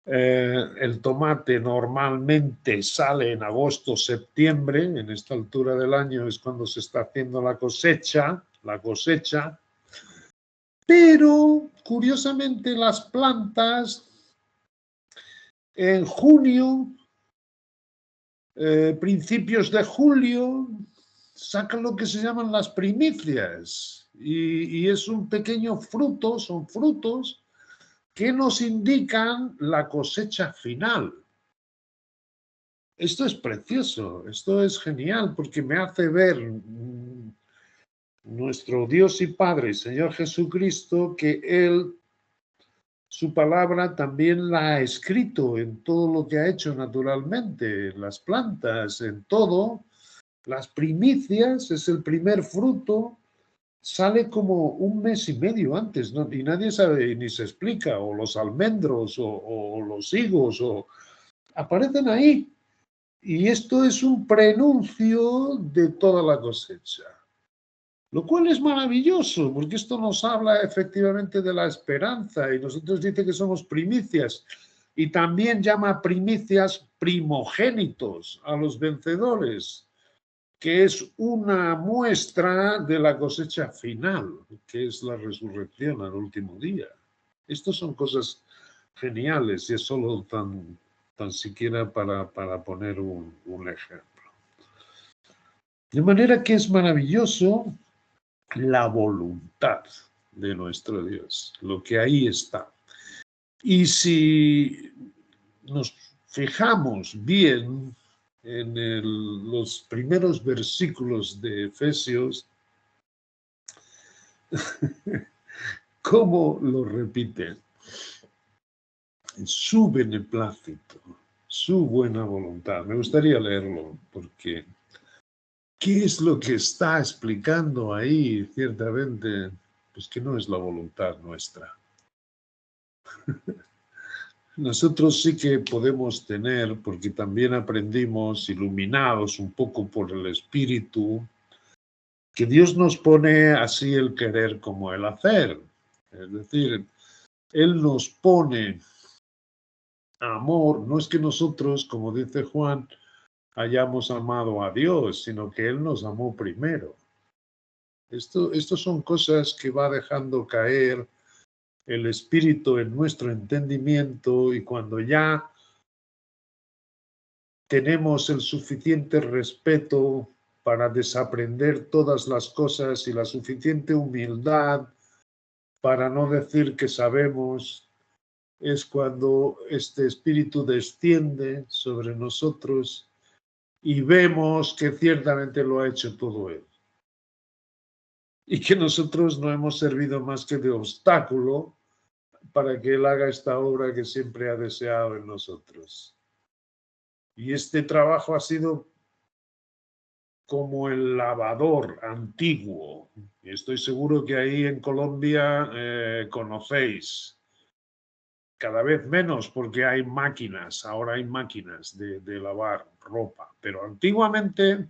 El tomate normalmente sale en agosto, septiembre, en esta altura del año es cuando se está haciendo la cosecha, pero curiosamente las plantas en junio, principios de julio, sacan lo que se llaman las primicias y es un pequeño fruto, son frutos que nos indican la cosecha final. Esto es precioso, esto es genial porque me hace ver nuestro Dios y Padre, Señor Jesucristo, que Él, su palabra también la ha escrito en todo lo que ha hecho naturalmente, en las plantas, en todo. Las primicias es el primer fruto, sale como un mes y medio antes, ¿no? Y nadie sabe ni se explica, o los almendros o los higos, aparecen ahí. Y esto es un prenuncio de toda la cosecha. Lo cual es maravilloso, porque esto nos habla efectivamente de la esperanza y nosotros dice que somos primicias y también llama primicias primogénitos a los vencedores, que es una muestra de la cosecha final, que es la resurrección al último día. Estas son cosas geniales y es solo tan siquiera para poner un ejemplo. De manera que es maravilloso la voluntad de nuestro Dios, lo que ahí está. Y si nos fijamos bien en los primeros versículos de Efesios, ¿cómo lo repiten? Su beneplácito, su buena voluntad. Me gustaría leerlo porque ¿qué es lo que está explicando ahí? Ciertamente, pues que no es la voluntad nuestra. Nosotros sí que podemos tener, porque también aprendimos, iluminados un poco por el Espíritu, que Dios nos pone así el querer como el hacer. Es decir, Él nos pone amor, no es que nosotros, como dice Juan, hayamos amado a Dios, sino que Él nos amó primero. Esto son cosas que va dejando caer el Espíritu en nuestro entendimiento, y cuando ya tenemos el suficiente respeto para desaprender todas las cosas y la suficiente humildad para no decir que sabemos, es cuando este Espíritu desciende sobre nosotros y vemos que ciertamente lo ha hecho todo Él. Y que nosotros no hemos servido más que de obstáculo para que Él haga esta obra que siempre ha deseado en nosotros. Y este trabajo ha sido como el lavador antiguo. Y estoy seguro que ahí en Colombia conocéis. Cada vez menos porque hay máquinas, ahora hay máquinas de lavar ropa. Pero antiguamente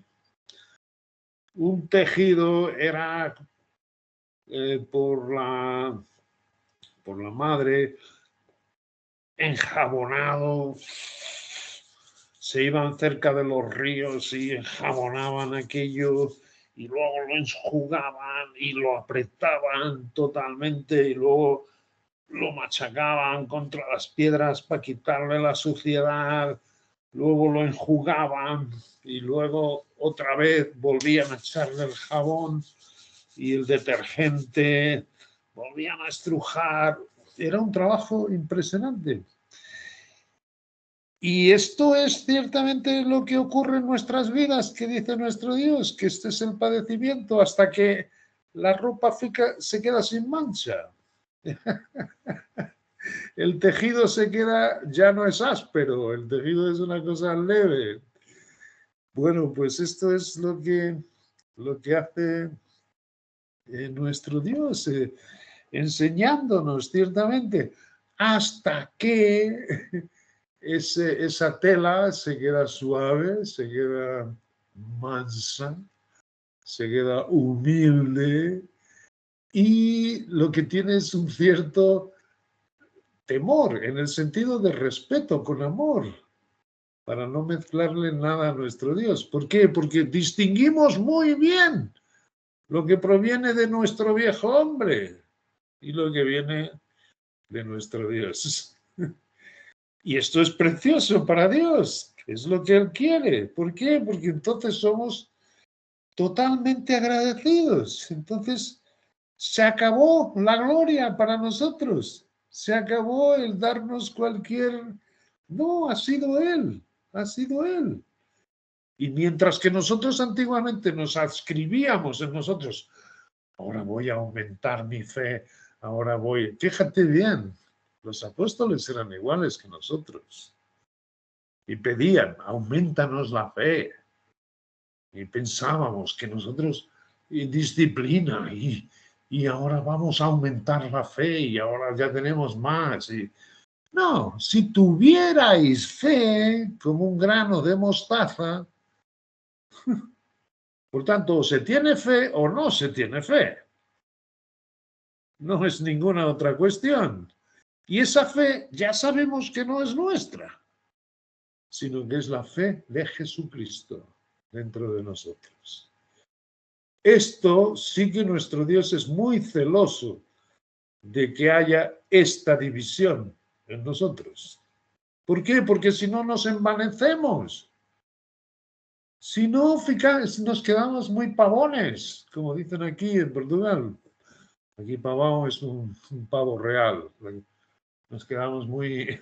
un tejido era por la madre enjabonado, se iban cerca de los ríos y enjabonaban aquello y luego lo enjugaban y lo apretaban totalmente y luego lo machacaban contra las piedras para quitarle la suciedad, luego lo enjugaban y luego otra vez volvían a echarle el jabón y el detergente, volvían a estrujar. Era un trabajo impresionante. Y esto es ciertamente lo que ocurre en nuestras vidas, que dice nuestro Dios, que este es el padecimiento hasta que la ropa se queda sin mancha. El tejido se queda, ya no es áspero, el tejido es una cosa leve. Bueno, pues esto es lo que hace nuestro Dios, enseñándonos ciertamente hasta que esa tela se queda suave, se queda mansa, se queda humilde y lo que tiene es un cierto temor, en el sentido de respeto, con amor, para no mezclarle nada a nuestro Dios. ¿Por qué? Porque distinguimos muy bien lo que proviene de nuestro viejo hombre y lo que viene de nuestro Dios. Y esto es precioso para Dios, es lo que Él quiere. ¿Por qué? Porque entonces somos totalmente agradecidos. Entonces se acabó la gloria para nosotros. Se acabó el darnos cualquier... No, ha sido Él, ha sido Él. Y mientras que nosotros antiguamente nos adscribíamos en nosotros, ahora voy a aumentar mi fe, ahora voy... Fíjate bien, los apóstoles eran iguales que nosotros. Y pedían, aumentanos la fe. Y pensábamos que nosotros, disciplina, y ahora vamos a aumentar la fe, y ahora ya tenemos más. No, si tuvierais fe como un grano de mostaza, por tanto, se tiene fe o no se tiene fe. No es ninguna otra cuestión. Y esa fe ya sabemos que no es nuestra, sino que es la fe de Jesucristo dentro de nosotros. Esto sí que nuestro Dios es muy celoso de que haya esta división en nosotros. ¿Por qué? Porque si no nos envanecemos. Si no, nos quedamos muy pavones, como dicen aquí en Portugal. Aquí pavão es un pavo real. Nos quedamos muy...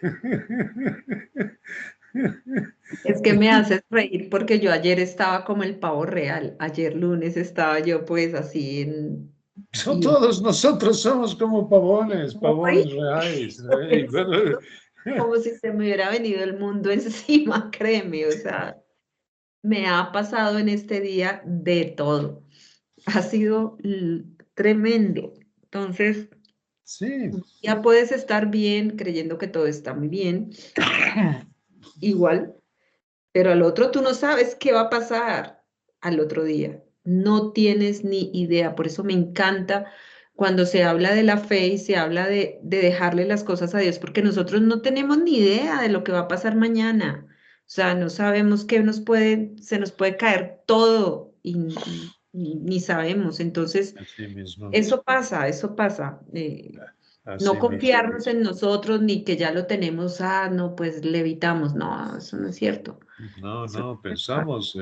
Es que me haces reír porque yo ayer estaba como el pavo real. Ayer lunes estaba yo pues así en... Y Todos nosotros somos como pavones hoy, reales. me siento como si se me hubiera venido el mundo encima, créeme, o sea, me ha pasado en este día de todo. Ha sido tremendo. Entonces, Sí, ya puedes estar bien creyendo que todo está muy bien, igual, pero al otro tú no sabes qué va a pasar al otro día. No tienes ni idea. Por eso me encanta cuando se habla de la fe y se habla de dejarle las cosas a Dios, porque nosotros no tenemos ni idea de lo que va a pasar mañana. O sea, no sabemos qué nos puede, se nos puede caer todo y ni sabemos. Entonces, así mismo. eso pasa, eso pasa. No Así mismo. confiarnos en nosotros ni que ya lo tenemos, no, pues levitamos. No, eso no es cierto. No, Eso no, no es cierto. pensamos,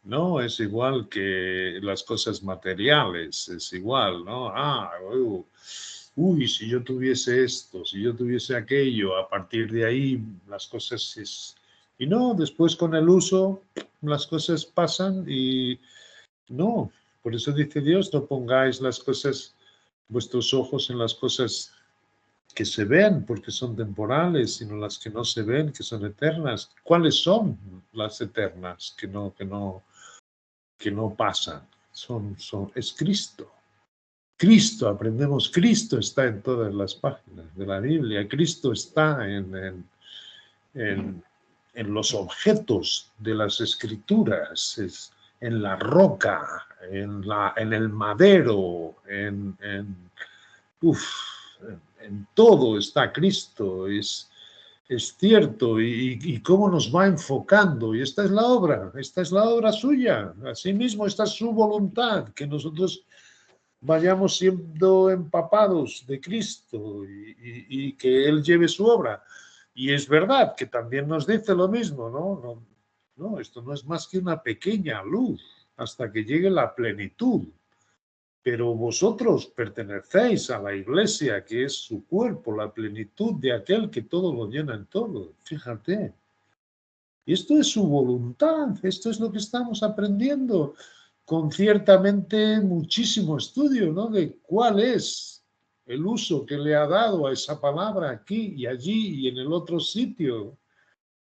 no, es igual que las cosas materiales, es igual, ¿no? Uy, si yo tuviese esto, si yo tuviese aquello, a partir de ahí las cosas es... Y no, después con el uso las cosas pasan y no, por eso dice Dios, no pongáis las cosas, vuestros ojos en las cosas que se ven, porque son temporales, sino las que no se ven, que son eternas. ¿Cuáles son las eternas que no pasan? Es Cristo. Cristo, aprendemos, Cristo está en todas las páginas de la Biblia, Cristo está en los objetos de las escrituras, en la roca, en el madero, uf, en todo está Cristo, es cierto, y cómo nos va enfocando, y esta es la obra suya, asimismo esta es su voluntad, que nosotros vayamos siendo empapados de Cristo y que Él lleve su obra. Y es verdad que también nos dice lo mismo, no, esto no es más que una pequeña luz hasta que llegue la plenitud. Pero vosotros pertenecéis a la iglesia, que es su cuerpo, la plenitud de aquel que todo lo llena en todo. Fíjate. Y esto es su voluntad, esto es lo que estamos aprendiendo con ciertamente muchísimo estudio, ¿no? De cuál es el uso que le ha dado a esa palabra aquí y allí y en el otro sitio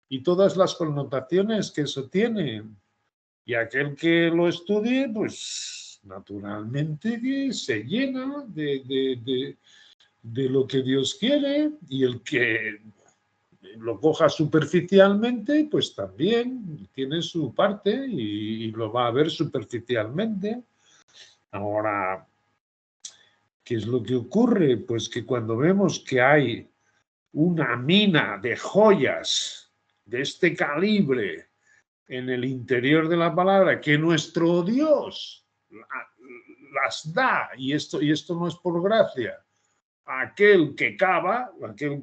y todas las connotaciones que eso tiene. Y aquel que lo estudie, pues naturalmente que se llena de lo que Dios quiere, y el que lo coja superficialmente, pues también tiene su parte y lo va a ver superficialmente. Ahora, ¿qué es lo que ocurre? Pues que cuando vemos que hay una mina de joyas de este calibre en el interior de la palabra, que nuestro Dios las da, y esto no es por gracia, aquel que cava,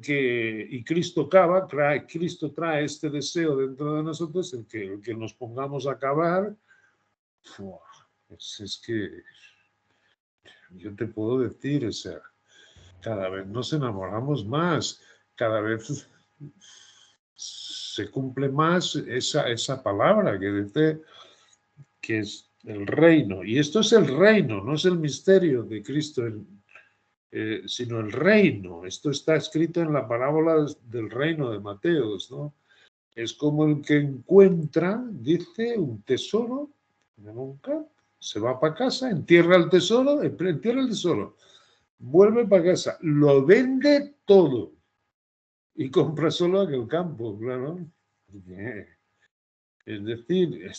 y Cristo cava, Cristo trae este deseo dentro de nosotros, el que nos pongamos a cavar, es que yo te puedo decir, o sea, cada vez nos enamoramos más, cada vez se cumple más esa palabra que dice que es el reino. Y esto es el reino, no es el misterio de Cristo, sino el reino. Esto está escrito en la parábola del reino de Mateos, ¿no? Es como el que encuentra, dice, un tesoro en un campo, se va para casa, entierra el tesoro, vuelve para casa, lo vende todo y compra solo aquel campo, claro. Es decir,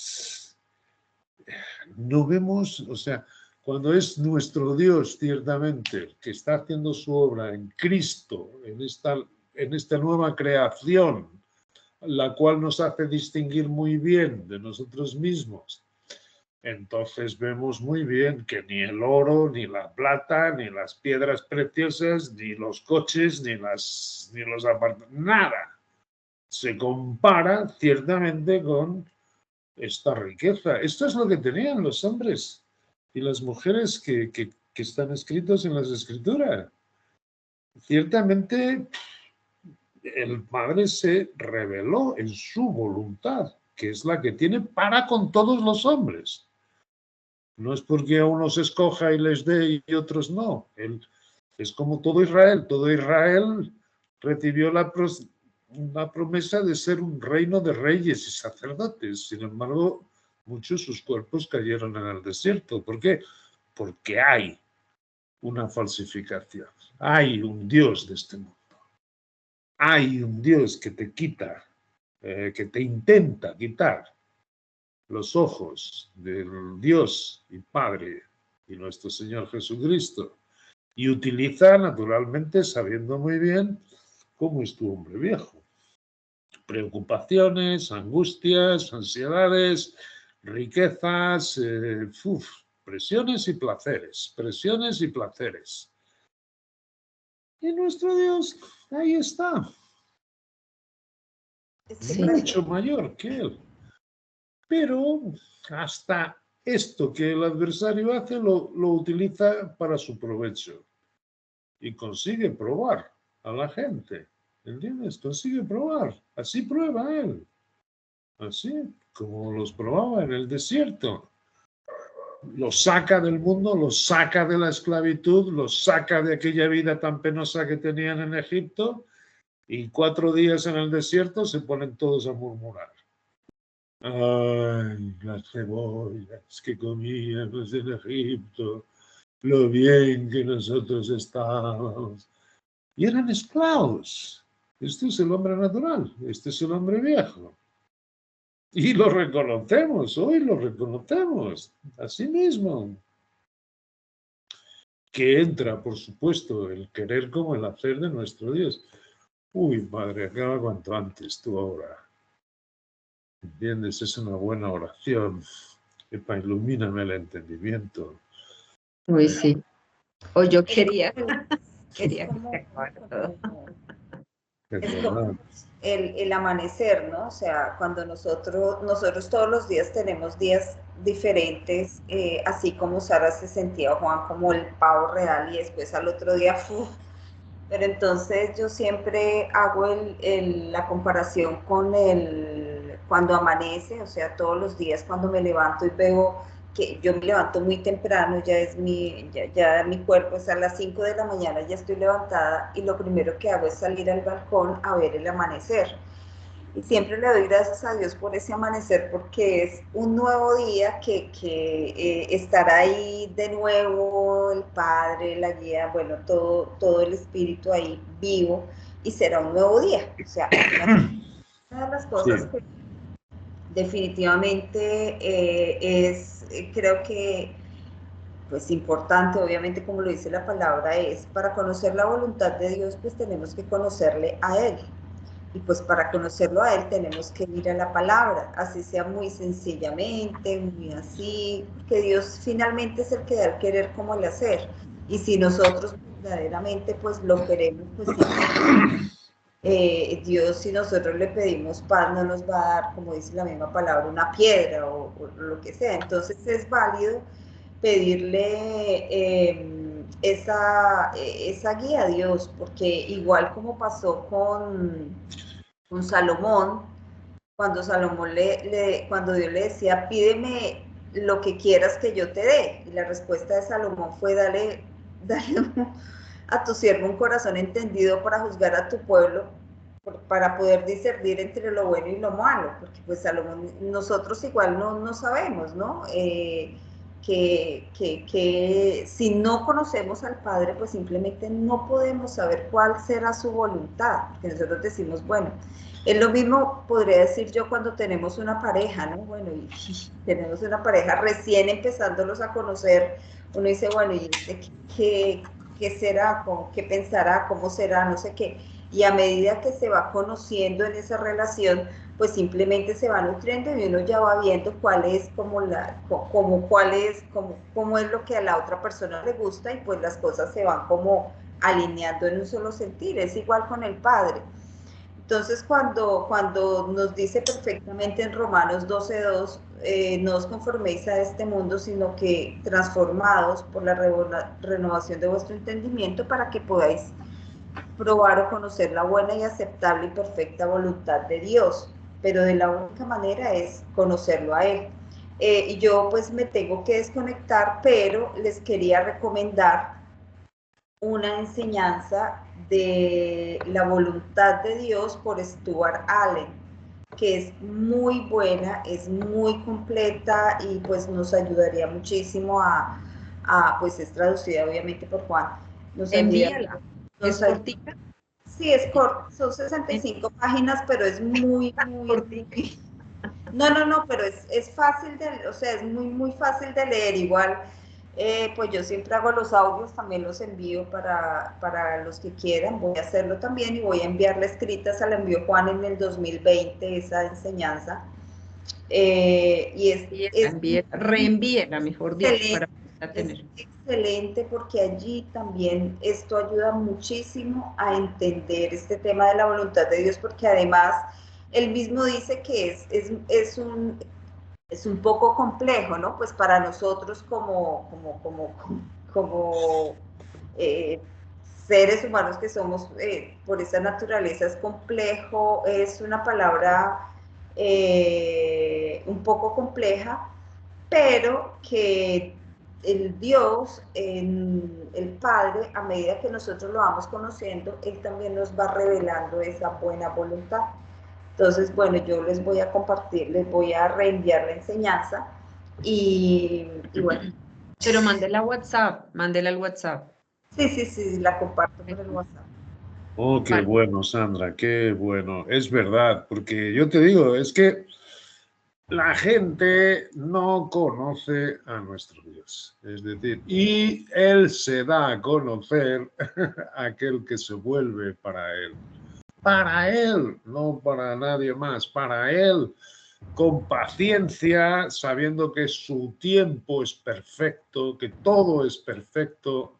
no vemos, o sea, cuando es nuestro Dios ciertamente que está haciendo su obra en Cristo, en esta nueva creación, la cual nos hace distinguir muy bien de nosotros mismos, entonces vemos muy bien que ni el oro, ni la plata, ni las piedras preciosas, ni los coches, ni los apartamentos, nada se compara ciertamente con esta riqueza. Esto es lo que tenían los hombres y las mujeres que están escritos en las escrituras. ciertamente el Padre se reveló en su voluntad, que es la que tiene para con todos los hombres. No es porque a unos escoja y les dé y otros no. Él es como todo Israel. Todo Israel recibió la promesa de ser un reino de reyes y sacerdotes. Sin embargo, muchos sus cuerpos cayeron en el desierto. ¿Por qué? Porque hay una falsificación. Hay un Dios de este mundo. Hay un Dios que te quita, que te intenta quitar los ojos del Dios y Padre y nuestro Señor Jesucristo, y utiliza naturalmente, sabiendo muy bien cómo es tu hombre viejo. Preocupaciones, angustias, ansiedades, riquezas, presiones y placeres, presiones y placeres. Y nuestro Dios, ahí está, Sí. mucho mayor que él. Pero hasta esto que el adversario hace lo utiliza para su provecho y consigue probar a la gente, ¿entiendes? Consigue probar, así prueba él, así como los probaba en el desierto. Los saca del mundo, los saca de la esclavitud, los saca de aquella vida tan penosa que tenían en Egipto, y 4 días en el desierto se ponen todos a murmurar. Ay, las cebollas que comíamos en Egipto, lo bien que nosotros estábamos. Y eran esclavos. Este es el hombre natural, este es el hombre viejo. Y lo reconocemos, hoy lo reconocemos, así mismo. Que entra, por supuesto, el querer como el hacer de nuestro Dios. Uy, Padre, acaba cuanto antes tú ahora. ¿Entiendes? Es una buena oración. Epa, ilumíname el entendimiento. Uy, sí. O yo quería que se como, acabara todo. es como el amanecer, ¿no? O sea, cuando nosotros todos los días tenemos días diferentes, así como Sara se sentía, Juan, como el pavo real, y después al otro día, ¡uf! Pero entonces yo siempre hago la comparación con cuando amanece, o sea, todos los días cuando me levanto y veo que yo me levanto muy temprano, ya mi cuerpo es a las 5 de la mañana, ya estoy levantada, y lo primero que hago es salir al balcón a ver el amanecer. Y siempre le doy gracias a Dios por ese amanecer, porque es un nuevo día que estará ahí de nuevo el Padre, la guía, bueno, todo el espíritu ahí vivo, y será un nuevo día. O sea, una de las cosas que definitivamente creo que pues importante, obviamente, como lo dice la palabra, es para conocer la voluntad de Dios, pues tenemos que conocerle a Él. Y pues para conocerlo a Él tenemos que ir a la palabra, así sea muy sencillamente, muy así, porque Dios finalmente es el que da el querer como el hacer. Y si nosotros verdaderamente pues lo queremos, pues Dios, si nosotros le pedimos paz, no nos va a dar, como dice la misma palabra, una piedra o lo que sea. Entonces es válido pedirle esa guía a Dios, porque igual como pasó con Salomón, cuando cuando Dios le decía, pídeme lo que quieras que yo te dé, y la respuesta de Salomón fue, dale a tu siervo un corazón entendido para juzgar a tu pueblo, para poder discernir entre lo bueno y lo malo, porque pues Salomón, nosotros igual no sabemos, ¿no? Que si no conocemos al Padre, pues simplemente no podemos saber cuál será su voluntad, porque nosotros decimos, bueno, es lo mismo, podría decir yo, cuando tenemos una pareja, ¿no? Bueno, y tenemos una pareja recién empezándolos a conocer, uno dice, bueno, ¿y qué será? ¿Qué pensará? ¿Cómo será? No sé qué. Y a medida que se va conociendo en esa relación, pues simplemente se va nutriendo y uno ya va viendo cuál es cómo es lo que a la otra persona le gusta, y pues las cosas se van como alineando en un solo sentir. Es igual con el Padre. Entonces, cuando nos dice perfectamente en Romanos 12:2, no os conforméis a este mundo, sino que transformados por la renovación de vuestro entendimiento, para que podáis probar o conocer la buena y aceptable y perfecta voluntad de Dios, pero de la única manera es conocerlo a Él. Y yo pues me tengo que desconectar, pero les quería recomendar una enseñanza de la voluntad de Dios por Stuart Allen, que es muy buena, es muy completa y pues nos ayudaría muchísimo pues es traducida obviamente por Juan. Envíala. ¿Es cortita? Sí, es corta, son 65 páginas, pero es muy, No, pero es fácil de, o sea, es muy fácil de leer. Igual, pues yo siempre hago los audios, también los envío para los que quieran. Voy a hacerlo también y voy a enviarla escrita. Se la envió Juan en el 2020, esa enseñanza. Reenvíela, mejor dicho, para tener. Es excelente porque allí también esto ayuda muchísimo a entender este tema de la voluntad de Dios, porque además él mismo dice que es un poco complejo, ¿no? Pues para nosotros como seres humanos que somos por esa naturaleza es complejo, es una palabra un poco compleja, pero que el Dios, el Padre, a medida que nosotros lo vamos conociendo, Él también nos va revelando esa buena voluntad. Entonces, bueno, yo les voy a compartir, les voy a reenviar la enseñanza y bueno. Pero mándela al WhatsApp. Sí, la comparto por el WhatsApp. Oh, qué bueno, Sandra, qué bueno. Es verdad, porque yo te digo, es que la gente no conoce a nuestro Dios. Es decir, y Él se da a conocer a aquel que se vuelve para Él. Para Él, no para nadie más, para Él, con paciencia, sabiendo que su tiempo es perfecto, que todo es perfecto.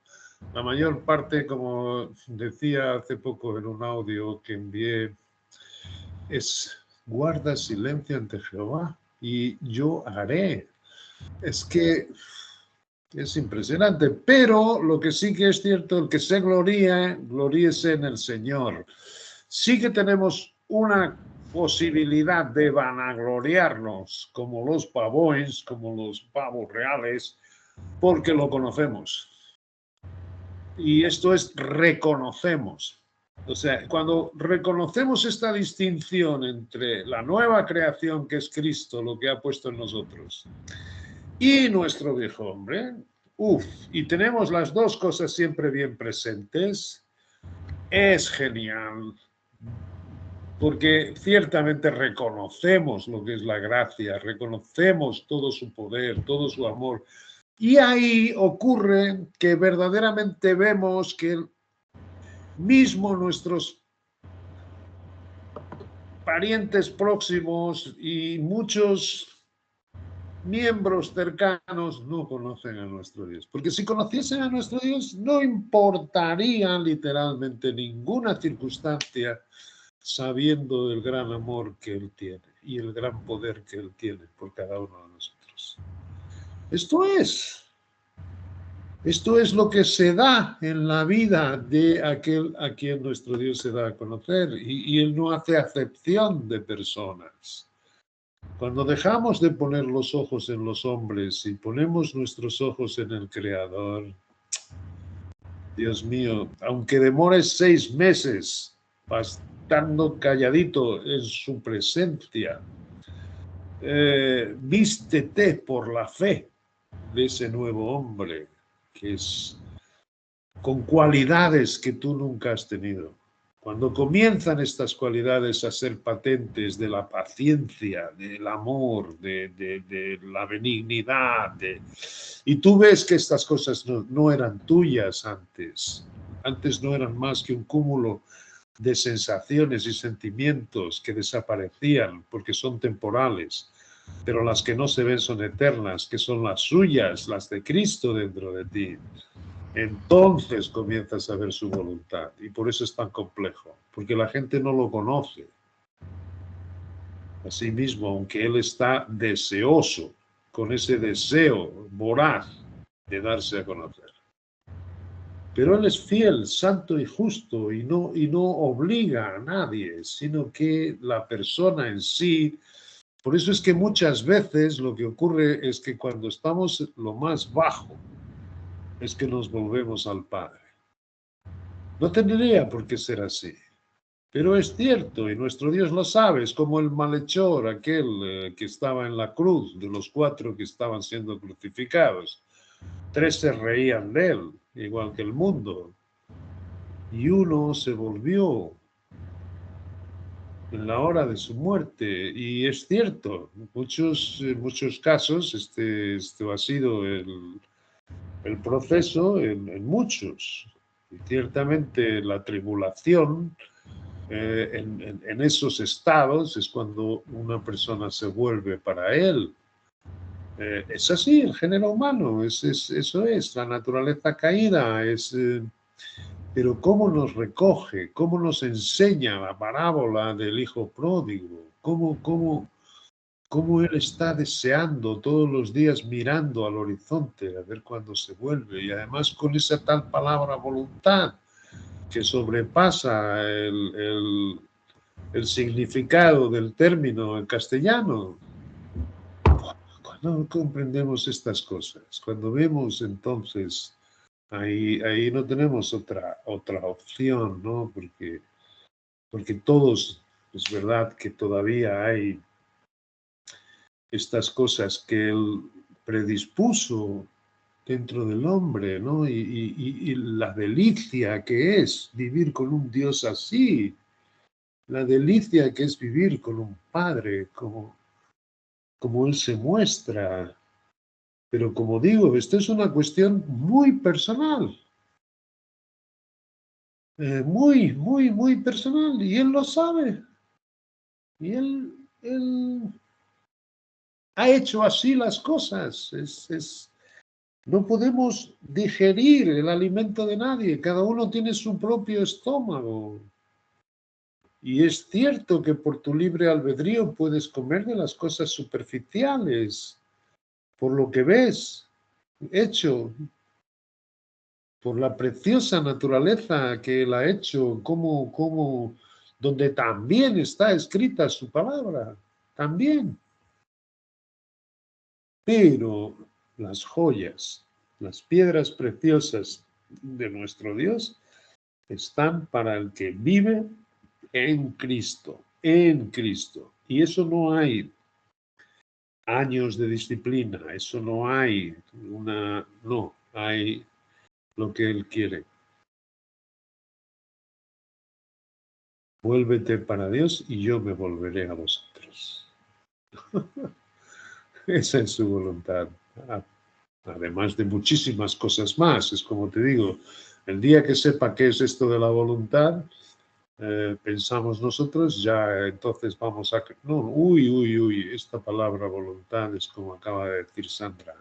La mayor parte, como decía hace poco en un audio que envié, es guarda silencio ante Jehová y yo haré. Es que es impresionante, pero lo que sí que es cierto, el que se gloríese en el Señor. Sí que tenemos una posibilidad de vanagloriarnos como los pavones, como los pavos reales, porque lo conocemos. Y esto es reconocemos. O sea, cuando reconocemos esta distinción entre la nueva creación que es Cristo, lo que ha puesto en nosotros, y nuestro viejo hombre, y tenemos las dos cosas siempre bien presentes, es genial, porque ciertamente reconocemos lo que es la gracia, reconocemos todo su poder, todo su amor, y ahí ocurre que verdaderamente vemos que mismo nuestros parientes próximos y muchos miembros cercanos no conocen a nuestro Dios. Porque si conociesen a nuestro Dios, no importaría literalmente ninguna circunstancia, sabiendo el gran amor que Él tiene y el gran poder que Él tiene por cada uno de nosotros. Esto es lo que se da en la vida de aquel a quien nuestro Dios se da a conocer, y Él no hace acepción de personas. Cuando dejamos de poner los ojos en los hombres y ponemos nuestros ojos en el Creador, Dios mío, aunque demores 6 meses estando calladito en su presencia, vístete por la fe de ese nuevo hombre que es con cualidades que tú nunca has tenido. Cuando comienzan estas cualidades a ser patentes de la paciencia, del amor, de la benignidad, y tú ves que estas cosas no eran tuyas antes no eran más que un cúmulo de sensaciones y sentimientos que desaparecían porque son temporales, pero las que no se ven son eternas, que son las suyas, las de Cristo dentro de ti. Entonces comienzas a ver su voluntad, y por eso es tan complejo, porque la gente no lo conoce. Asimismo, aunque Él está deseoso, con ese deseo voraz de darse a conocer. Pero Él es fiel, santo y justo y no obliga a nadie, sino que la persona en sí. Por eso es que muchas veces lo que ocurre es que cuando estamos lo más bajo es que nos volvemos al Padre. No tendría por qué ser así, pero es cierto y nuestro Dios lo sabe. Es como el malhechor, aquel que estaba en la cruz, de los 4 que estaban siendo crucificados. 3 se reían de él, igual que el mundo. Y uno se volvió en la hora de su muerte. Y es cierto, en muchos casos, este ha sido el proceso en muchos. Y ciertamente la tribulación en esos estados es cuando una persona se vuelve para Él. Es así, el género humano, eso es, la naturaleza caída, pero cómo nos recoge, cómo nos enseña la parábola del hijo pródigo, cómo Él está deseando todos los días mirando al horizonte a ver cuándo se vuelve, y además con esa tal palabra voluntad que sobrepasa el significado del término en castellano. Cuando comprendemos estas cosas, cuando vemos entonces, ahí no tenemos otra opción, ¿no? Porque todos, es verdad que todavía hay estas cosas que Él predispuso dentro del hombre, ¿no? Y la delicia que es vivir con un Dios así, la delicia que es vivir con un Padre como Él se muestra. Pero como digo, esto es una cuestión muy personal, muy personal, y Él lo sabe. Y Él ha hecho así las cosas. No podemos digerir el alimento de nadie, cada uno tiene su propio estómago. Y es cierto que por tu libre albedrío puedes comer de las cosas superficiales, por lo que ves hecho, por la preciosa naturaleza que Él ha hecho, donde también está escrita su palabra, también. Pero las joyas, las piedras preciosas de nuestro Dios están para el que vive en Cristo, en Cristo. Y eso no hay años de disciplina, eso no hay no, hay lo que Él quiere. Vuélvete para Dios y yo me volveré a vosotros. Esa es su voluntad. Además de muchísimas cosas más. Es como te digo, el día que sepa qué es esto de la voluntad, pensamos nosotros, ya entonces vamos a... No, esta palabra voluntad es como acaba de decir Sandra.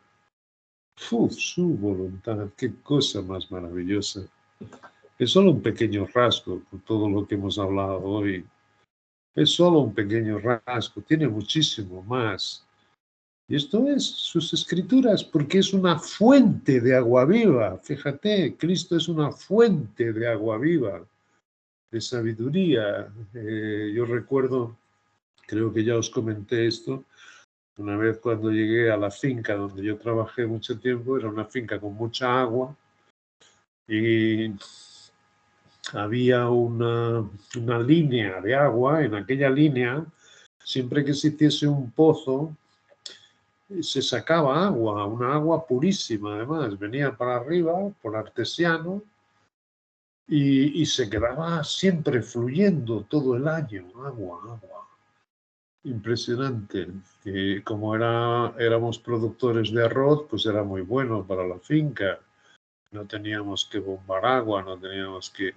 Su voluntad, qué cosa más maravillosa. Es solo un pequeño rasgo con todo lo que hemos hablado hoy. Es solo un pequeño rasgo, tiene muchísimo más. Y esto es sus escrituras, porque es una fuente de agua viva. Fíjate, Cristo es una fuente de agua viva, de sabiduría. Yo recuerdo, creo que ya os comenté esto, una vez cuando llegué a la finca donde yo trabajé mucho tiempo, era una finca con mucha agua y había una línea de agua. En aquella línea, siempre que se hiciese un pozo, se sacaba agua, una agua purísima además, venía para arriba por artesiano y se quedaba siempre fluyendo todo el año, agua. Impresionante. Y como éramos productores de arroz, pues era muy bueno para la finca. No teníamos que bombar agua, no teníamos que...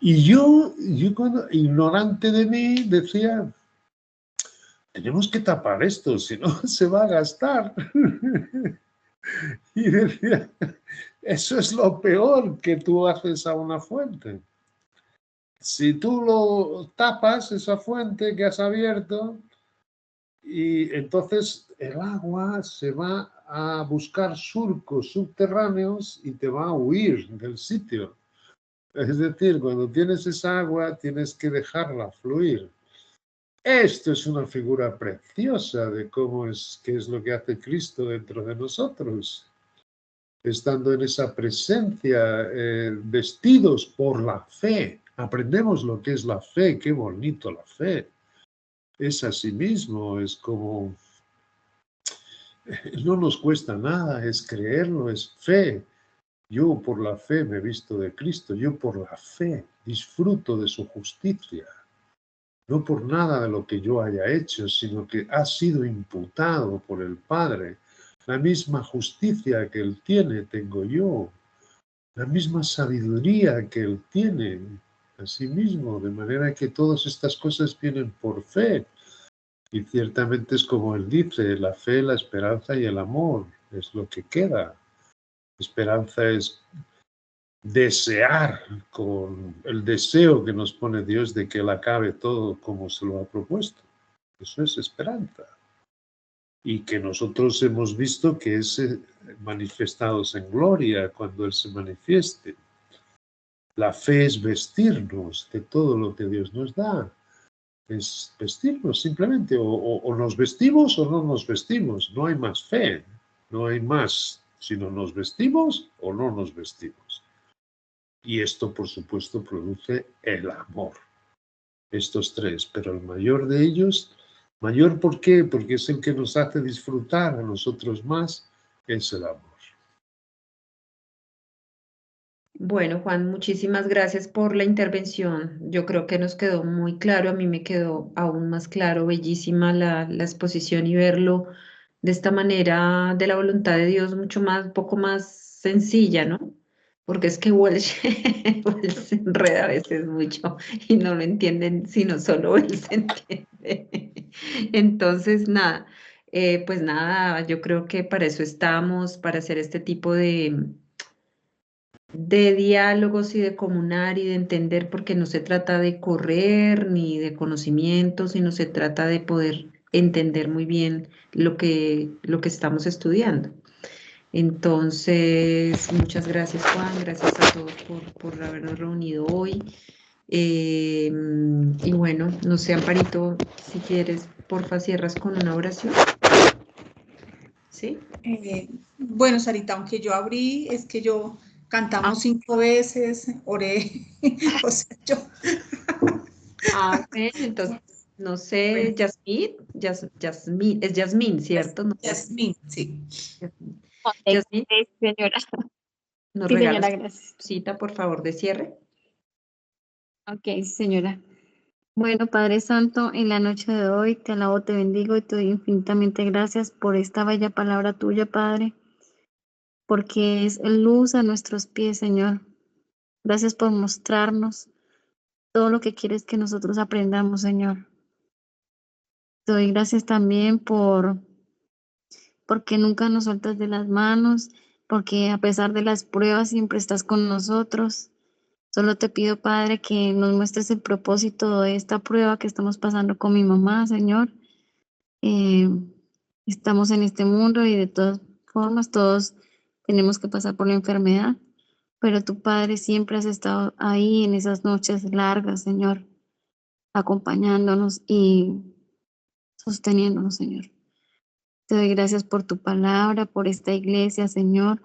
Y yo cuando, ignorante de mí, decía, tenemos que tapar esto, si no se va a gastar. Y decía, eso es lo peor que tú haces a una fuente. Si tú lo tapas, esa fuente que has abierto, y entonces el agua se va a buscar surcos subterráneos y te va a huir del sitio. Es decir, cuando tienes esa agua, tienes que dejarla fluir. Esto es una figura preciosa de qué es lo que hace Cristo dentro de nosotros. Estando en esa presencia, vestidos por la fe. Aprendemos lo que es la fe, qué bonito la fe. Es así mismo, es como... No nos cuesta nada, es creerlo, es fe. Yo por la fe me he visto de Cristo, yo por la fe disfruto de su justicia. No por nada de lo que yo haya hecho, sino que ha sido imputado por el Padre. La misma justicia que Él tiene, tengo yo. La misma sabiduría que Él tiene, asimismo. De manera que todas estas cosas vienen por fe. Y ciertamente es como Él dice, la fe, la esperanza y el amor es lo que queda. Esperanza es desear con el deseo que nos pone Dios de que Él acabe todo como se lo ha propuesto. Eso es esperanza. Y que nosotros hemos visto que es manifestados en gloria cuando Él se manifieste. La fe es vestirnos de todo lo que Dios nos da. Es vestirnos simplemente, o nos vestimos o no nos vestimos. No hay más fe, no hay más, sino nos vestimos o no nos vestimos. Y esto, por supuesto, produce el amor. Estos tres, pero el mayor de ellos, mayor ¿por qué? Porque es el que nos hace disfrutar a nosotros más, es el amor. Bueno, Juan, muchísimas gracias por la intervención. Yo creo que nos quedó muy claro, a mí me quedó aún más claro, bellísima la exposición y verlo de esta manera de la voluntad de Dios, mucho más, un poco más sencilla, ¿no? Porque es que Welsh, Welsh se enreda a veces mucho y no lo entienden, sino solo él se entiende. Entonces, nada, pues nada, yo creo que para eso estamos, para hacer este tipo de diálogos y de comunar y de entender, porque no se trata de correr ni de conocimiento, sino se trata de poder entender muy bien lo que estamos estudiando. Entonces, muchas gracias, Juan, gracias a todos por habernos reunido hoy. Y bueno, no sé, Amparito, si quieres, porfa, cierras con una oración. ¿Sí? Bueno, Sarita, aunque yo abrí, es que yo cantamos 5 veces, oré, o sea, yo... Bueno, entonces, no sé, Yasmín, es Yasmín, ¿cierto? No, Yasmín, sí. Yasmín, señora. ¿nos Sí, regalas señora, gracias. cita, por favor, de cierre? Ok, sí, señora. Bueno, Padre Santo, en la noche de hoy te alabo, te bendigo y te doy infinitamente gracias por esta bella palabra tuya, Padre, porque es luz a nuestros pies, Señor. Gracias por mostrarnos todo lo que quieres que nosotros aprendamos, Señor. Te doy gracias también porque nunca nos sueltas de las manos, porque a pesar de las pruebas siempre estás con nosotros. Solo te pido, Padre, que nos muestres el propósito de esta prueba que estamos pasando con mi mamá, Señor. Estamos en este mundo y de todas formas todos tenemos que pasar por la enfermedad, pero tu Padre siempre has estado ahí en esas noches largas, Señor, acompañándonos y sosteniéndonos, Señor. Te doy gracias por tu palabra, por esta iglesia, Señor.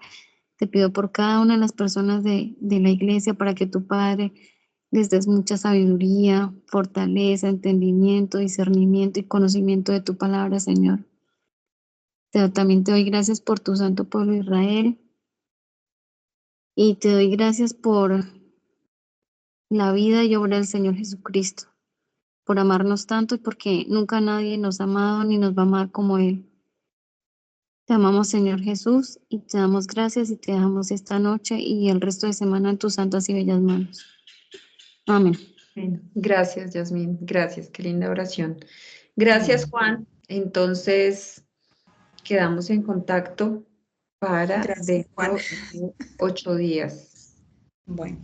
Te pido por cada una de las personas de la iglesia para que tu Padre les des mucha sabiduría, fortaleza, entendimiento, discernimiento y conocimiento de tu palabra, Señor. También te doy gracias por tu santo pueblo Israel y te doy gracias por la vida y obra del Señor Jesucristo, por amarnos tanto y porque nunca nadie nos ha amado ni nos va a amar como Él. Te amamos, Señor Jesús, y te damos gracias y te dejamos esta noche y el resto de semana en tus santas y bellas manos. Amén. Bueno, gracias, Yasmín, gracias, qué linda oración. Gracias, Juan. Entonces, quedamos en contacto para Gracias, dentro Juan. de 8 días. Bueno.